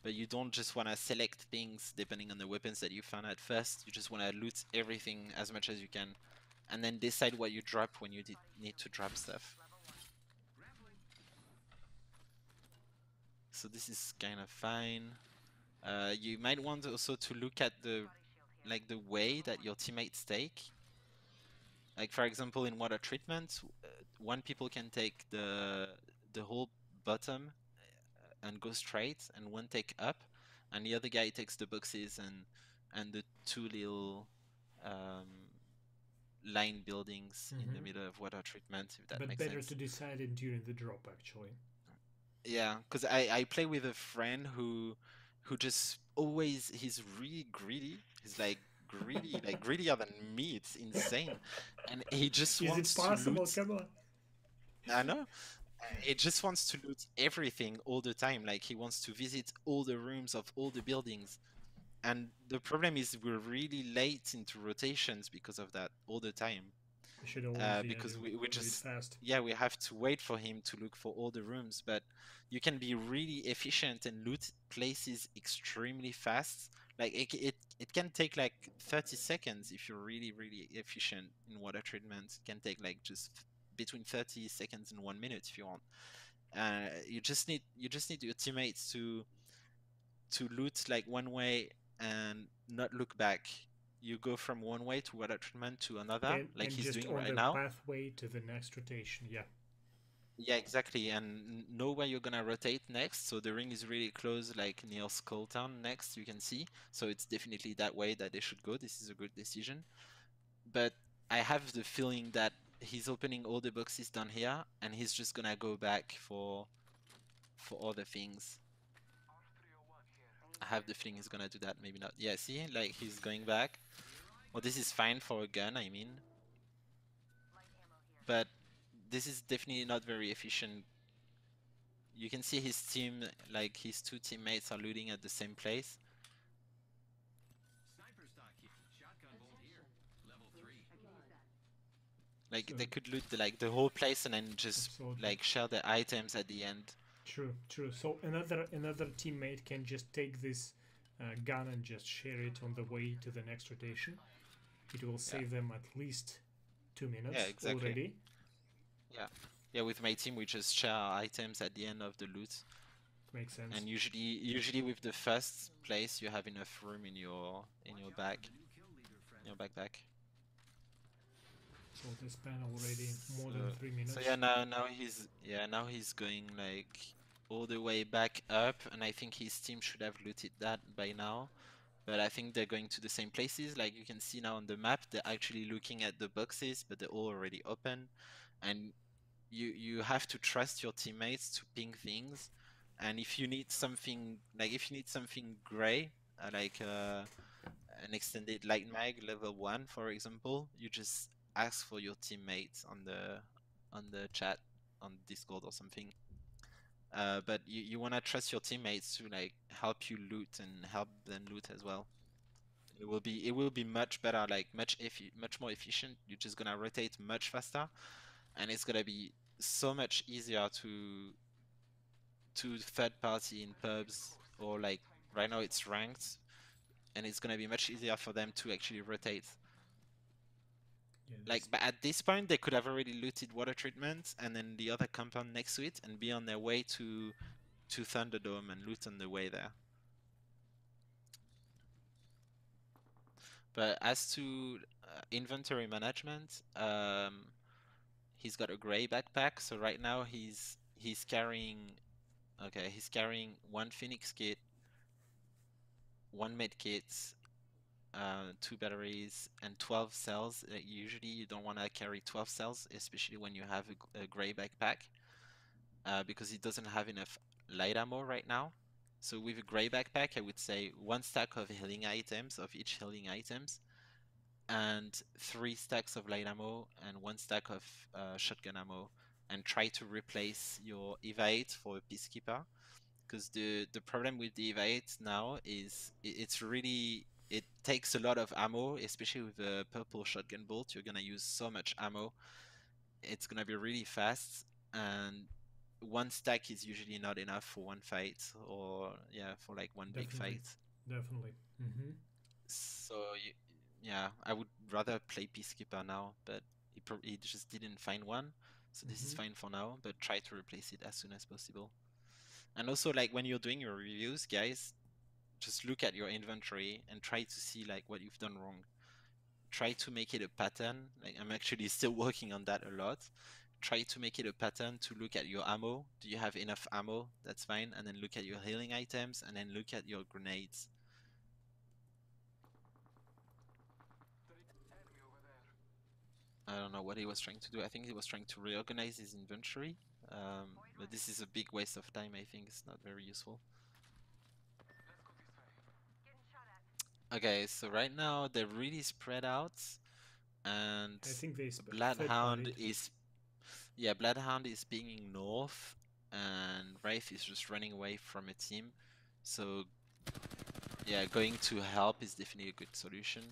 B: But you don't just want to select things depending on the weapons that you found at first. You just want to loot everything as much as you can and then decide what you drop when you need to drop stuff. So this is kind of fine. You might want also to look at the way that your teammates take. Like for example, in water treatment, one people can take the whole bottom and go straight, and one take up, and the other guy takes the boxes and the two little line buildings in the middle of water treatment, if that
A: But
B: makes
A: better
B: sense.
A: to decide it during the drop, actually.
B: Yeah, because I play with a friend who just always, he's really greedy. He's like greedy, like greedier than me. It's insane, and he just
A: Is it
B: wants to
A: possible?
B: loot.
A: Come on.
B: I know. He just wants to loot everything all the time. Like he wants to visit all the rooms of all the buildings. And the problem is we're really late into rotations because of that all the time.
A: We should always
B: Because
A: do
B: we
A: it
B: just,
A: fast.
B: yeah, we have to wait for him to look for all the rooms. But you can be really efficient and loot places extremely fast. Like it can take like 30 seconds if you're really, really efficient in water treatment. It can take like just between 30 seconds and 1 minute if you want. You just need your teammates to loot like one way and not look back. You go from one way to water treatment to another, like
A: And
B: he's
A: just
B: doing
A: on
B: right
A: the
B: now.
A: pathway to the next rotation, yeah.
B: Yeah, exactly, and know where you're gonna rotate next. So the ring is really close, like near Skull Town next, you can see. So it's definitely that way that they should go. This is a good decision. But I have the feeling that he's opening all the boxes down here, and he's just gonna go back for other things. I have the feeling he's gonna do that, maybe not. Yeah, see, like he's going back. Well, this is fine for a gun, I mean. But this is definitely not very efficient. You can see his team, like his two teammates are looting at the same place. Like
A: So,
B: they could loot the whole place and then just
A: absolutely.
B: like share the items at the end.
A: True. So another teammate can just take this gun and just share it on the way to the next rotation. It will save them at least 2 minutes
B: Yeah, exactly.
A: already.
B: Yeah, with my team we just share our items at the end of the loot.
A: Makes sense.
B: And usually with the first place you have enough room in your backpack.
A: So they span already more than 3 minutes.
B: So yeah, now he's going like all the way back up, and I think his team should have looted that by now. But I think they're going to the same places. Like you can see now on the map, they're actually looking at the boxes, but they're all already open. And you have to trust your teammates to ping things. And if you need something gray, like an extended light mag level 1, for example, you just ask for your teammates on the chat on Discord or something. But you want to trust your teammates to like help you loot and help them loot as well. It will be much better, like much more efficient. You're just gonna rotate much faster, and it's gonna be so much easier to third party in pubs or like Right now it's ranked, and it's gonna be much easier for them to actually rotate.
A: Yeah,
B: Like, but at this point, they could have already looted water treatment and then the other compound next to it, and be on their way to Thunderdome and loot on the way there. But as to inventory management, he's got a gray backpack, so right now he's carrying, okay, he's carrying one Phoenix kit, one med kit, 2 batteries, and 12 cells. Usually you don't want to carry 12 cells, especially when you have a gray backpack, because it doesn't have enough light ammo right now. So with a gray backpack, I would say 1 stack of healing items, of each healing items, and 3 stacks of light ammo and 1 stack of shotgun ammo, and try to replace your Eva-8 for a Peacekeeper. Because the problem with the Eva-8 now is it takes a lot of ammo, especially with the purple shotgun bolt. You're gonna use so much ammo. It's gonna be really fast, and 1 stack is usually not enough for 1 fight, or yeah, for like 1 big fight.
A: Definitely. Mm-hmm.
B: So yeah, I would rather play Peacekeeper now, but he just didn't find one, so this is fine for now. But try to replace it as soon as possible. And also, like, when you're doing your reviews, guys, just look at your inventory and try to see like what you've done wrong. Try to make it a pattern. Like, I'm actually still working on that a lot. Try to make it a pattern to look at your ammo. Do you have enough ammo? That's fine. And then look at your healing items, and then look at your grenades. I don't know what he was trying to do. I think he was trying to reorganize his inventory. But this is a big waste of time. I think it's not very useful. Okay, so right now they're really spread out, and
A: I think they
B: Bloodhound is, yeah, Bloodhound is pinging north, and Wraith is just running away from a team. So yeah, going to help is definitely a good solution.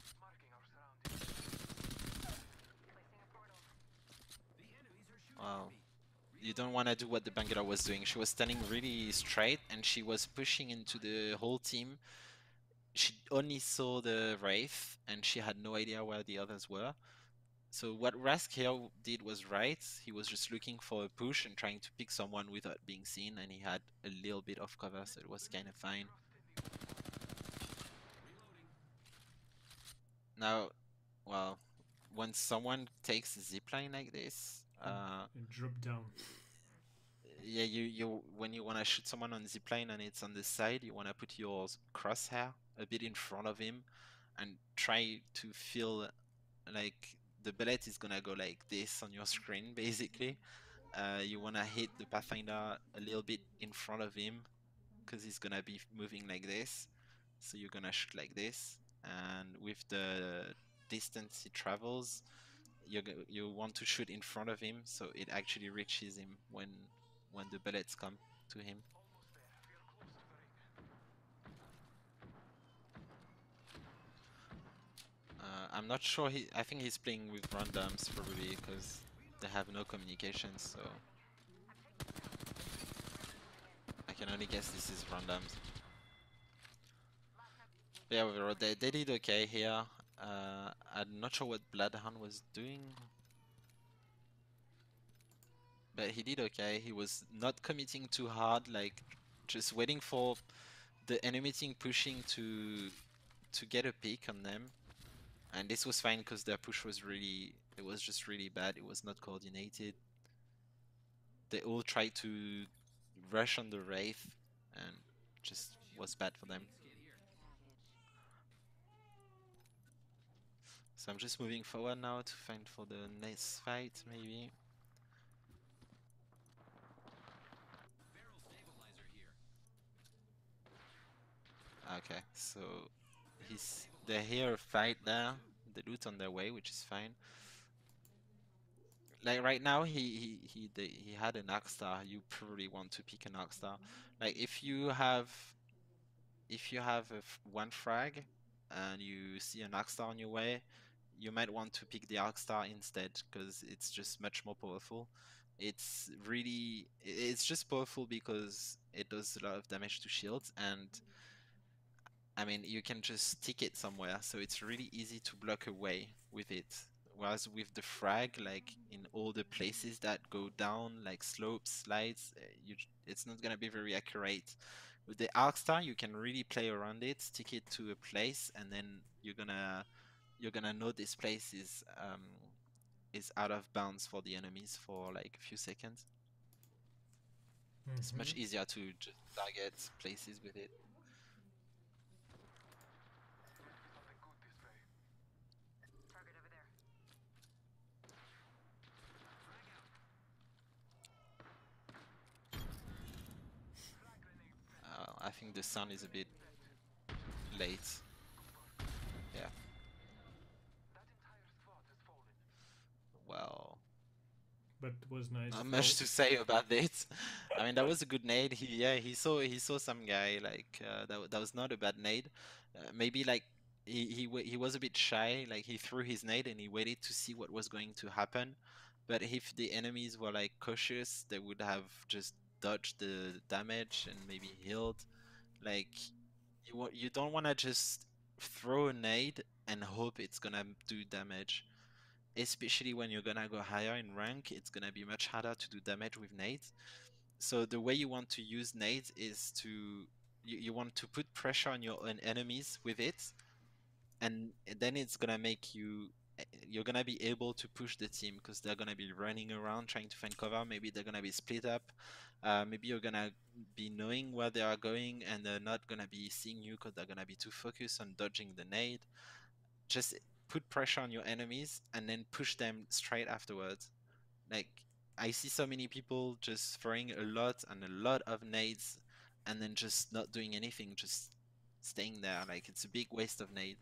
B: Wow. You don't want to do what the Bangara was doing. She was standing really straight and she was pushing into the whole team. She only saw the Wraith and she had no idea where the others were. So what Rask here did was right. He was just looking for a push and trying to pick someone without being seen, and he had a little bit of cover, so it was kind of fine. Now, well, when someone takes a zipline like this,
A: drop down.
B: yeah, you when you want to shoot someone on zipline and it's on the side, you want to put your crosshair a bit in front of him and try to feel like the bullet is gonna go like this on your screen, basically. You want to hit the Pathfinder a little bit in front of him, because he's gonna be moving like this. So you're gonna shoot like this, and with the distance he travels, you want to shoot in front of him, so it actually reaches him when the bullets come to him. I'm not sure. I think he's playing with randoms probably because they have no communication. So I can only guess this is randoms. But yeah, overall, they did okay here. I'm not sure what Bloodhound was doing, but he did okay. He was not committing too hard, like just waiting for the enemy team pushing to get a pick on them. And this was fine because their push was it was just really bad. It was not coordinated. They all tried to rush on the Wraith and just was bad for them. So I'm just moving forward now to find for the next fight, maybe. Okay, so they hear a fight there. They loot on their way, which is fine. Like right now, he had an Arcstar. You probably want to pick an Arcstar. Like if you have one frag and you see an Arcstar on your way, you might want to pick the Arcstar instead because it's just much more powerful. It's just powerful because it does a lot of damage to shields, and I mean, you can just stick it somewhere, so it's really easy to block away with it. Whereas with the frag, like in all the places that go down, like slopes, slides, it's not gonna be very accurate. With the arc star, you can really play around it, stick it to a place, and then you're gonna know this place is out of bounds for the enemies for like a few seconds. It's much easier to just target places with it. I think the sun is a bit late. Yeah. Well,
A: But it was nice.
B: not much to say about it. I mean, that was a good nade. He saw some guy like that was not a bad nade. Maybe like he was a bit shy. Like he threw his nade and he waited to see what was going to happen. But if the enemies were like cautious, they would have just dodged the damage and maybe healed. Like you don't want to just throw a nade and hope it's gonna do damage. Especially when you're gonna go higher in rank, it's gonna be much harder to do damage with nades. So the way you want to use nades is to you want to put pressure on your own enemies with it, and then it's gonna make you're gonna be able to push the team because they're gonna be running around trying to find cover. Maybe they're gonna be split up. Maybe you're gonna be knowing where they are going and they're not gonna be seeing you because they're gonna be too focused on dodging the nade. Just put pressure on your enemies and then push them straight afterwards. Like I see so many people just throwing a lot of nades and then just not doing anything, just staying there. Like it's a big waste of nade.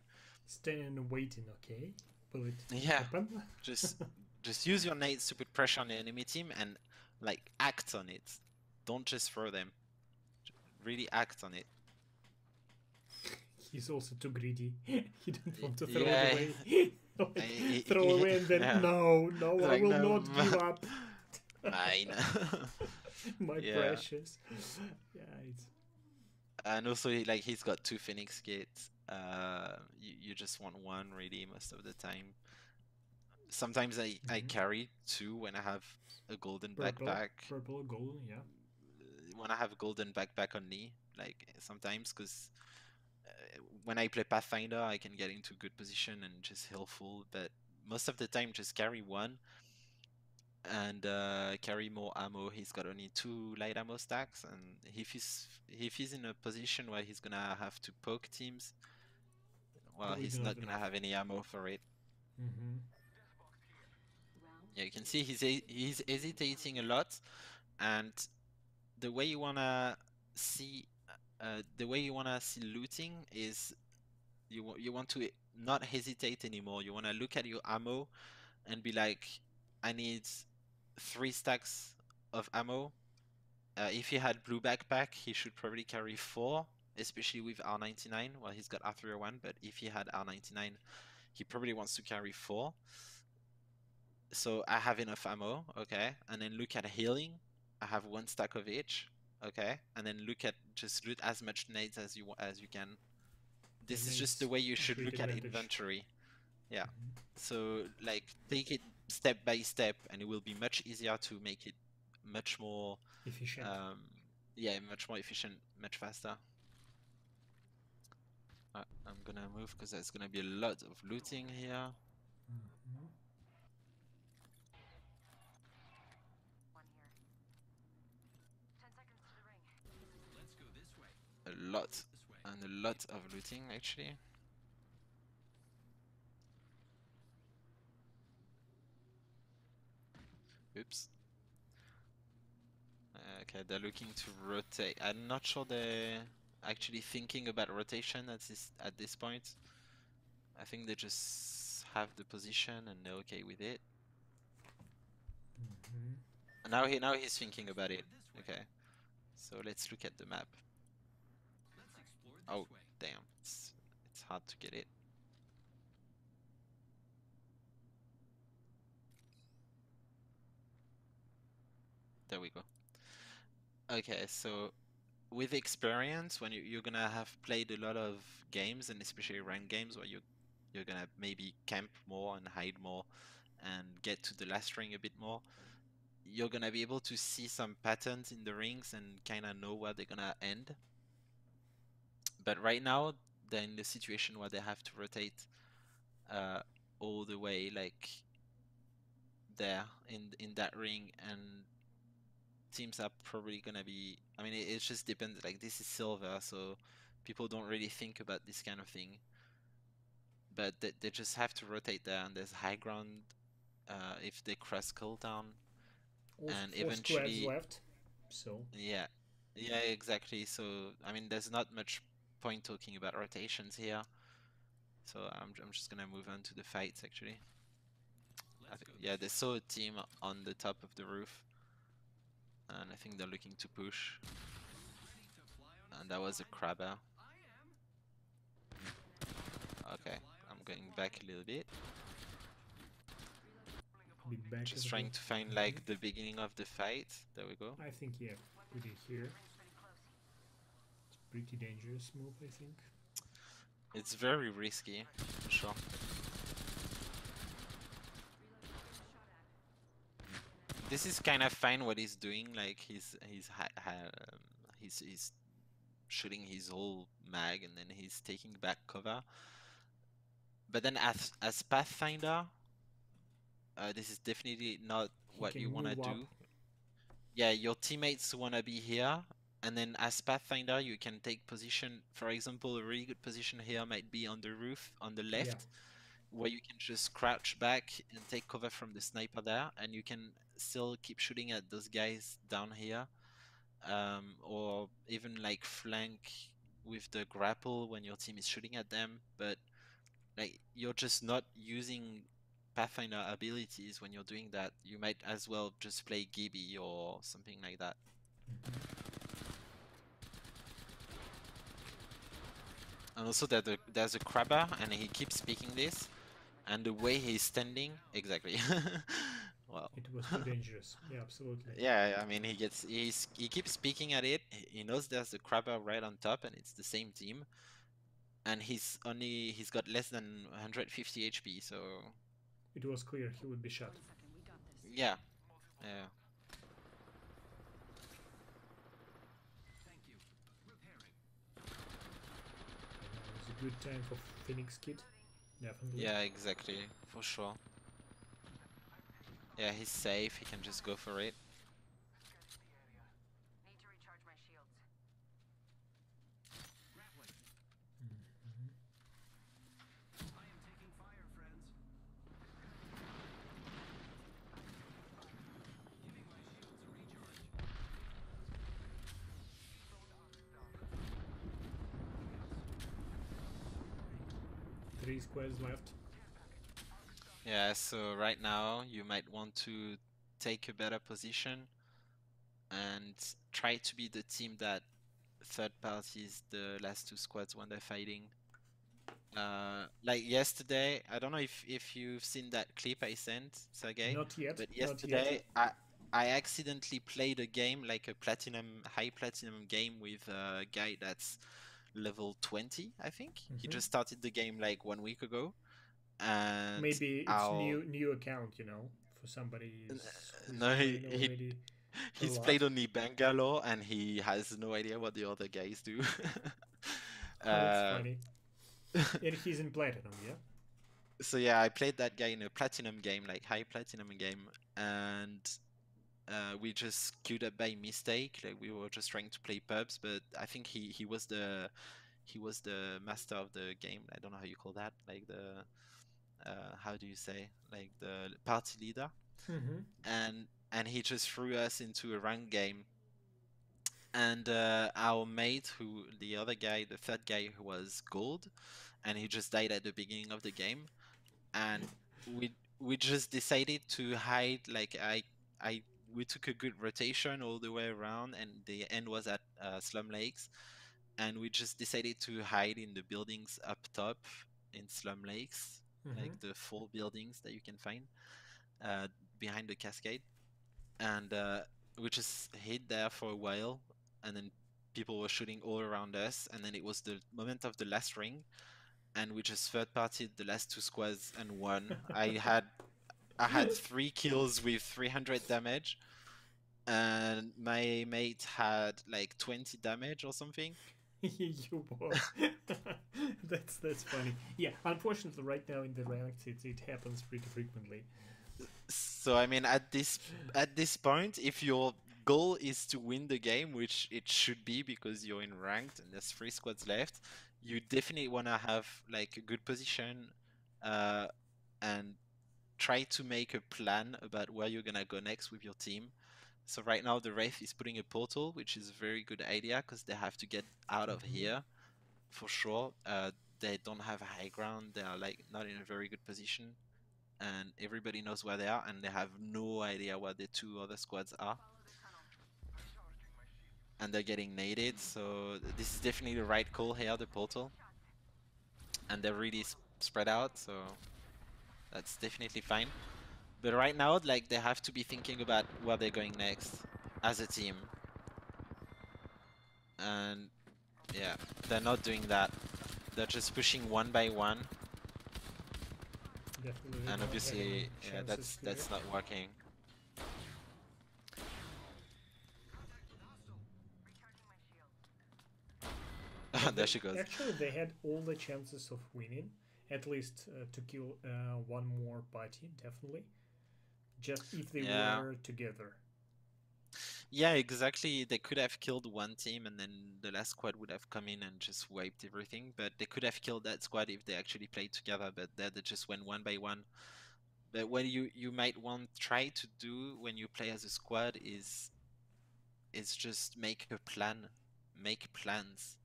A: Staying and waiting, okay? Will it
B: Yeah.
A: happen?
B: just use your nades to put pressure on the enemy team and like act on it. Don't just throw them. Really act on it.
A: He's also too greedy. He didn't want to throw
B: Yeah.
A: it away. Like, throw away and then
B: Yeah.
A: no, I
B: Like,
A: will
B: no.
A: not give up.
B: Mine.
A: My
B: Yeah.
A: precious. Yeah, it's
B: And also, he's got 2 Phoenix gates. You just want one really most of the time. Sometimes I carry 2 when I have a golden backpack.
A: purple, golden, yeah.
B: When I have a golden backpack only, like sometimes, because when I play Pathfinder, I can get into good position and just heal full. But most of the time, just carry 1 and carry more ammo. He's got only 2 light ammo stacks, and if he's in a position where he's gonna have to poke teams, well,
A: Probably
B: he's
A: don't
B: not
A: have
B: gonna have any ammo for it.
A: Mm-hmm.
B: Yeah, you can see he's hesitating a lot, and the way you wanna see looting is you want to not hesitate anymore. You wanna look at your ammo and be like, I need 3 stacks of ammo. If he had blue backpack, he should probably carry 4, especially with R99. Well, he's got R301, but if he had R99, he probably wants to carry 4. So I have enough ammo, okay? And then look at healing. I have 1 stack of each, okay? And then just loot as much nades as you can. This is just the way you should look at inventory. Yeah. So like take it step by step, and it will be much easier to make it much more
A: efficient.
B: Yeah, much more efficient, much faster. I'm gonna move because there's gonna be a lot of looting here. A lot of looting actually. Oops. Okay, they're looking to rotate. I'm not sure they're actually thinking about rotation at this point. I think they just have the position and they're okay with it. Now he's thinking about it. Okay, so let's look at the map. Oh damn, it's hard to get it. There we go. Okay, so with experience, when you're gonna have played a lot of games, and especially ranked games, where you're gonna maybe camp more and hide more and get to the last ring a bit more, you're gonna be able to see some patterns in the rings and kind of know where they're gonna end. But right now, they're in the situation where they have to rotate all the way, like there in that ring, and teams are probably gonna be. I mean, it just depends. Like, this is silver, so people don't really think about this kind of thing. But they just have to rotate there, and there's high ground if they cross cooldown,
A: Also,
B: and
A: 4 squads
B: eventually,
A: left. So
B: yeah, yeah, exactly. So I mean, there's not much point talking about rotations here. So I'm just gonna move on to the fights actually. Yeah, they saw a team on the top of the roof, and I think they're looking to push. And that was a crabber. Okay, I'm going back a little bit.
A: bit back.
B: Just trying to find like the beginning of the fight. There we go.
A: I think yeah, pretty here. It's pretty dangerous move, I think.
B: It's very risky, for sure. This is kind of fine what he's doing. Like he's shooting his whole mag, and then he's taking back cover. But then as Pathfinder, this is definitely not what you want to do. Yeah, your teammates want to be here, and then as Pathfinder, you can take position. For example, a really good position here might be on the roof on the left, where you can just crouch back and take cover from the sniper there, and you can still keep shooting at those guys down here, or even like flank with the grapple when your team is shooting at them. But like, you're just not using Pathfinder abilities when you're doing that. You might as well just play Gibby or something like that. And also there's a crabber, and he keeps speaking this, and the way he's standing, exactly. Well,
A: it was too dangerous. Yeah, absolutely.
B: Yeah, I mean, he keeps speaking at it. He knows there's a crabber right on top, and it's the same team. And he's got less than 150 HP, so
A: it was clear he would be shot.
B: yeah, yeah.
A: It's a good time for Phoenix Kid, definitely.
B: Yeah, exactly, for sure. Yeah, he's safe. He can just go for it.
A: Three squares left.
B: Yeah, so right now you might want to take a better position and try to be the team that third parties the last two squads when they're fighting. Like yesterday, I don't know if you've seen that clip I sent, Sergey.
A: Not yet.
B: But yesterday, I accidentally played a game, like a high platinum game with a guy that's level 20, I think. He just started the game like 1 week ago. And
A: maybe it's new account, you know, for somebody who's
B: no, he's
A: lot.
B: played only Bangalore, and he has no idea what the other guys do.
A: That's funny. And he's in platinum, yeah?
B: So yeah, I played that guy in a platinum game, like high platinum game, and we just queued up by mistake. Like, we were just trying to play pubs, but I think he was the master of the game. I don't know how you call that, like the how do you say, like the party leader. And he just threw us into a ranked game. And our mate, the other guy, the third guy, who was gold, and he just died at the beginning of the game. And we just decided to hide. Like, we took a good rotation all the way around, and the end was at Slum Lakes, and we just decided to hide in the buildings up top in Slum Lakes, like the 4 buildings that you can find behind the cascade, and we just hid there for a while, and then people were shooting all around us, and then it was the moment of the last ring, and we just third-partied the last 2 squads and won. I had 3 kills with 300 damage, and my mate had like 20 damage or something.
A: You boy. That's funny. Yeah, unfortunately, right now in the ranked, it happens pretty frequently.
B: So I mean, at this point, if your goal is to win the game, which it should be because you're in ranked and there's 3 squads left, you definitely want to have like a good position, and try to make a plan about where you're gonna go next with your team. So right now the Wraith is putting a portal, which is a very good idea because they have to get out of here for sure. They don't have high ground. They are like not in a very good position, and everybody knows where they are, and they have no idea where the 2 other squads are. And they're getting naded, so this is definitely the right call here, the portal. And they're really spread out, so that's definitely fine. But right now, like, they have to be thinking about where they're going next as a team. And yeah, they're not doing that. They're just pushing one by one.
A: Definitely.
B: And
A: not
B: obviously,
A: having
B: yeah,
A: chances
B: that's
A: here.
B: not working. There she goes.
A: Actually, they had all the chances of winning, at least to kill one more party, definitely. Just if they
B: Yeah.
A: were together.
B: Yeah, exactly. They could have killed one team and then the last squad would have come in and just wiped everything. But they could have killed that squad if they actually played together. But they just went one by one. But what you might want try to do when you play as a squad is just make a plan, make plans.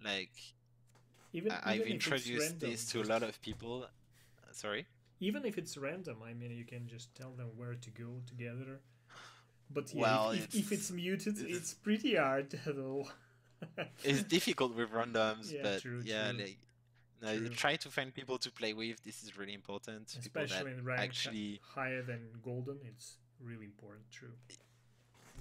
B: Like I've
A: Even if it's
B: introduced
A: random,
B: this to a lot of people. Sorry.
A: even if it's random, I mean, you can just tell them where to go together. But yeah,
B: Well,
A: if it's muted, it's pretty hard though.
B: It's difficult with randoms,
A: Yeah,
B: but
A: true,
B: yeah,
A: true.
B: like no, you
A: True.
B: try to find people to play with. This is really important. People that
A: Especially in rank
B: actually,
A: higher than golden, it's really important. True.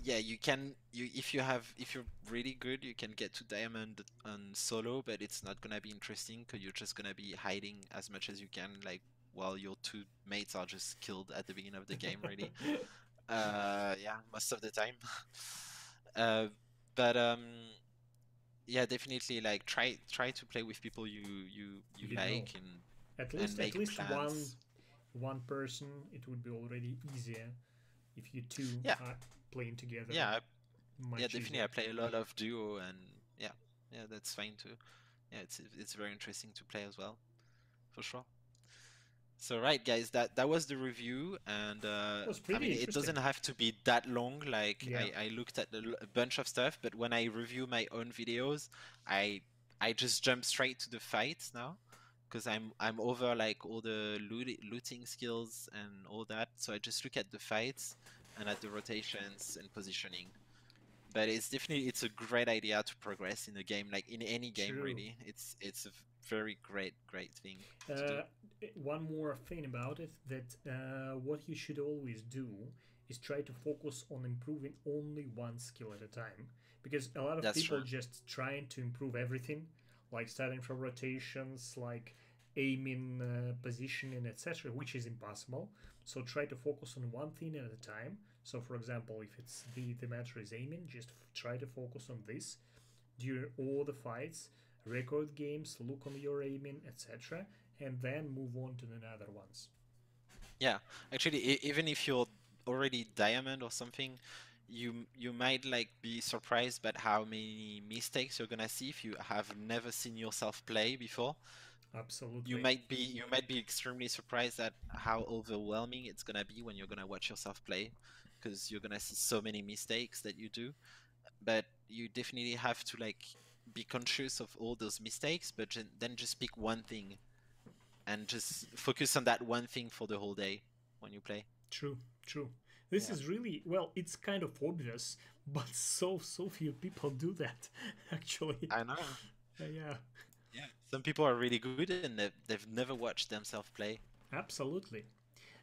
B: yeah, if you're really good, you can get to diamond on solo, but it's not gonna be interesting because you're just gonna be hiding as much as you can, like while your 2 mates are just killed at the beginning of the game, really. Yeah, most of the time. uh, but yeah, definitely like try to play with people you
A: You know.
B: like
A: At
B: and
A: least
B: make plans.
A: one person, it would be already easier if you two
B: Yeah.
A: are playing together.
B: Yeah,
A: Much
B: yeah, definitely.
A: easier.
B: I play a lot of duo, and yeah, that's fine too. Yeah, it's very interesting to play as well, for sure. So right, guys, that was the review, and
A: was
B: I
A: pretty
B: mean, it
A: interesting.
B: doesn't have to be that long. Like
A: Yeah.
B: I looked at a bunch of stuff, but when I review my own videos, I just jump straight to the fights now, because I'm over like all the looting skills and all that. So I just look at the fights and at the rotations and positioning. But it's a great idea to progress in a game, like in any game.
A: True.
B: Really, it's a very great thing to do.
A: One more thing about it, that what you should always do is try to focus on improving only one skill at a time, because a lot of
B: That's
A: people
B: true.
A: just trying to improve everything, like starting from rotations, like aiming, positioning, etc., which is impossible. So try to focus on one thing at a time. So for example, if it's the matter is aiming, just try to focus on this during all the fights, record games, look on your aiming, etc., and then move on to the other ones.
B: Yeah, actually, even if you're already diamond or something, you might like be surprised by how many mistakes you're gonna see if you have never seen yourself play before.
A: Absolutely.
B: You might be extremely surprised at how overwhelming it's gonna be when you're gonna watch yourself play, because you're gonna see so many mistakes that you do. But you definitely have to like be conscious of all those mistakes, but then just pick one thing and just focus on that one thing for the whole day when you play.
A: True, true. This is really, well, it's kind of obvious, but so few people do that, actually.
B: I know.
A: Yeah.
B: Yeah, some people are really good and they've never watched themselves play.
A: Absolutely.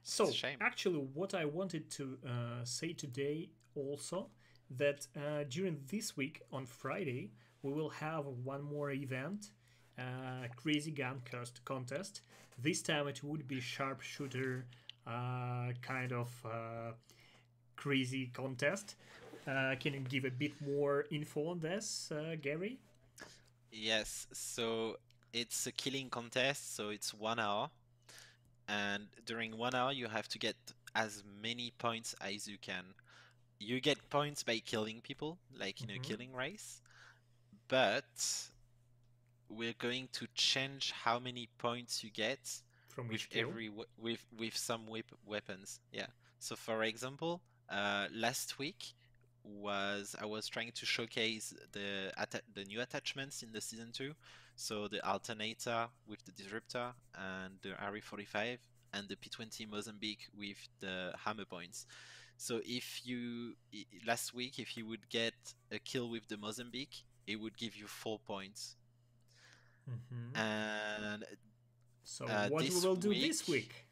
A: So,
B: It's a shame.
A: actually, what I wanted to say today also, that during this week on Friday we will have one more event, Crazy Gun Contest. This time it would be sharpshooter kind of crazy contest. Can you give a bit more info on this, Gary?
B: Yes, so it's a killing contest, so it's 1 hour, and during 1 hour you have to get as many points as you can. You get points by killing people, like in a killing race, but we're going to change how many points you get
A: From
B: with
A: each kill.
B: with some weapons. Yeah. So for example, last week I was trying to showcase the new attachments in the season 2. So the alternator with the disruptor and the RE45 and the P20 Mozambique with the hammer points. So if you last week if you would get a kill with the Mozambique, it would give you 4 points. And
A: so what we will do this week?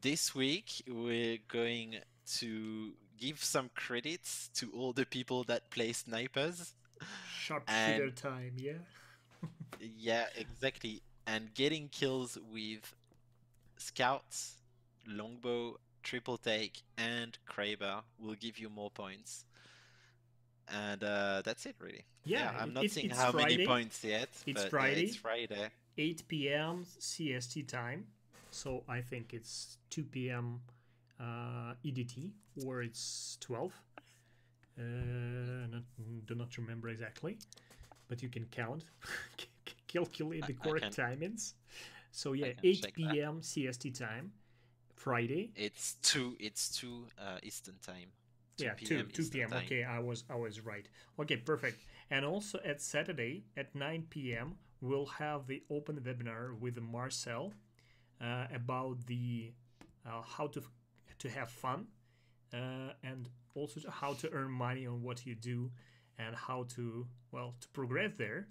B: This week we're going to give some credits to all the people that play snipers.
A: Sharpshooter time, yeah.
B: Yeah, exactly. And getting kills with scouts, longbow, triple take, and Kraber will give you more points. And that's it, really.
A: Yeah,
B: I'm not seeing
A: it's
B: how
A: Friday.
B: many points yet.
A: It's
B: but
A: Friday.
B: It's Friday.
A: 8 p.m. CST time. So I think it's 2 p.m. EDT, or it's 12. Do not remember exactly, but you can count, calculate the correct timings. So yeah, 8 p.m. CST time, Friday.
B: It's 2 Eastern time. 2
A: Yeah,
B: p.m.
A: 2 p.m.
B: Time.
A: Okay, I was right. Okay, perfect. And also at Saturday at 9 p.m. we'll have the open webinar with Marcel about the how to have fun and also how to earn money on what you do and how to progress there.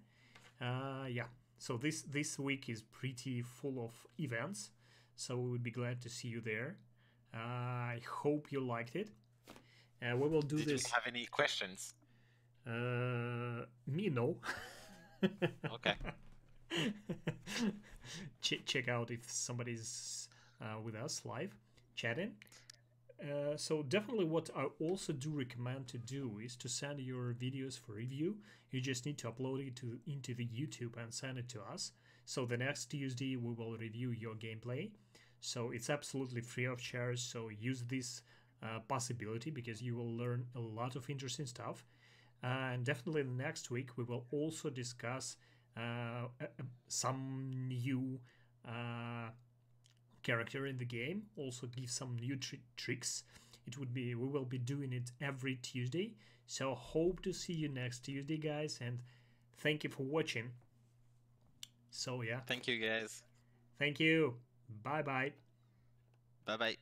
A: Yeah. So this week is pretty full of events. So we would be glad to see you there. I hope you liked it. We will do this.
B: Did you have any questions?
A: Me, no.
B: Okay.
A: Check out if somebody's with us live chatting. So definitely what I also do recommend to do is to send your videos for review. You just need to upload it into the YouTube and send it to us. So the next Tuesday we will review your gameplay. So it's absolutely free of charge. So use this possibility because you will learn a lot of interesting stuff. And definitely next week we will also discuss some new character in the game, also give some new tricks. We will be doing it every Tuesday. So hope to see you next Tuesday, guys, and thank you for watching. So yeah,
B: thank you, guys.
A: Thank you. Bye bye.
B: Bye bye.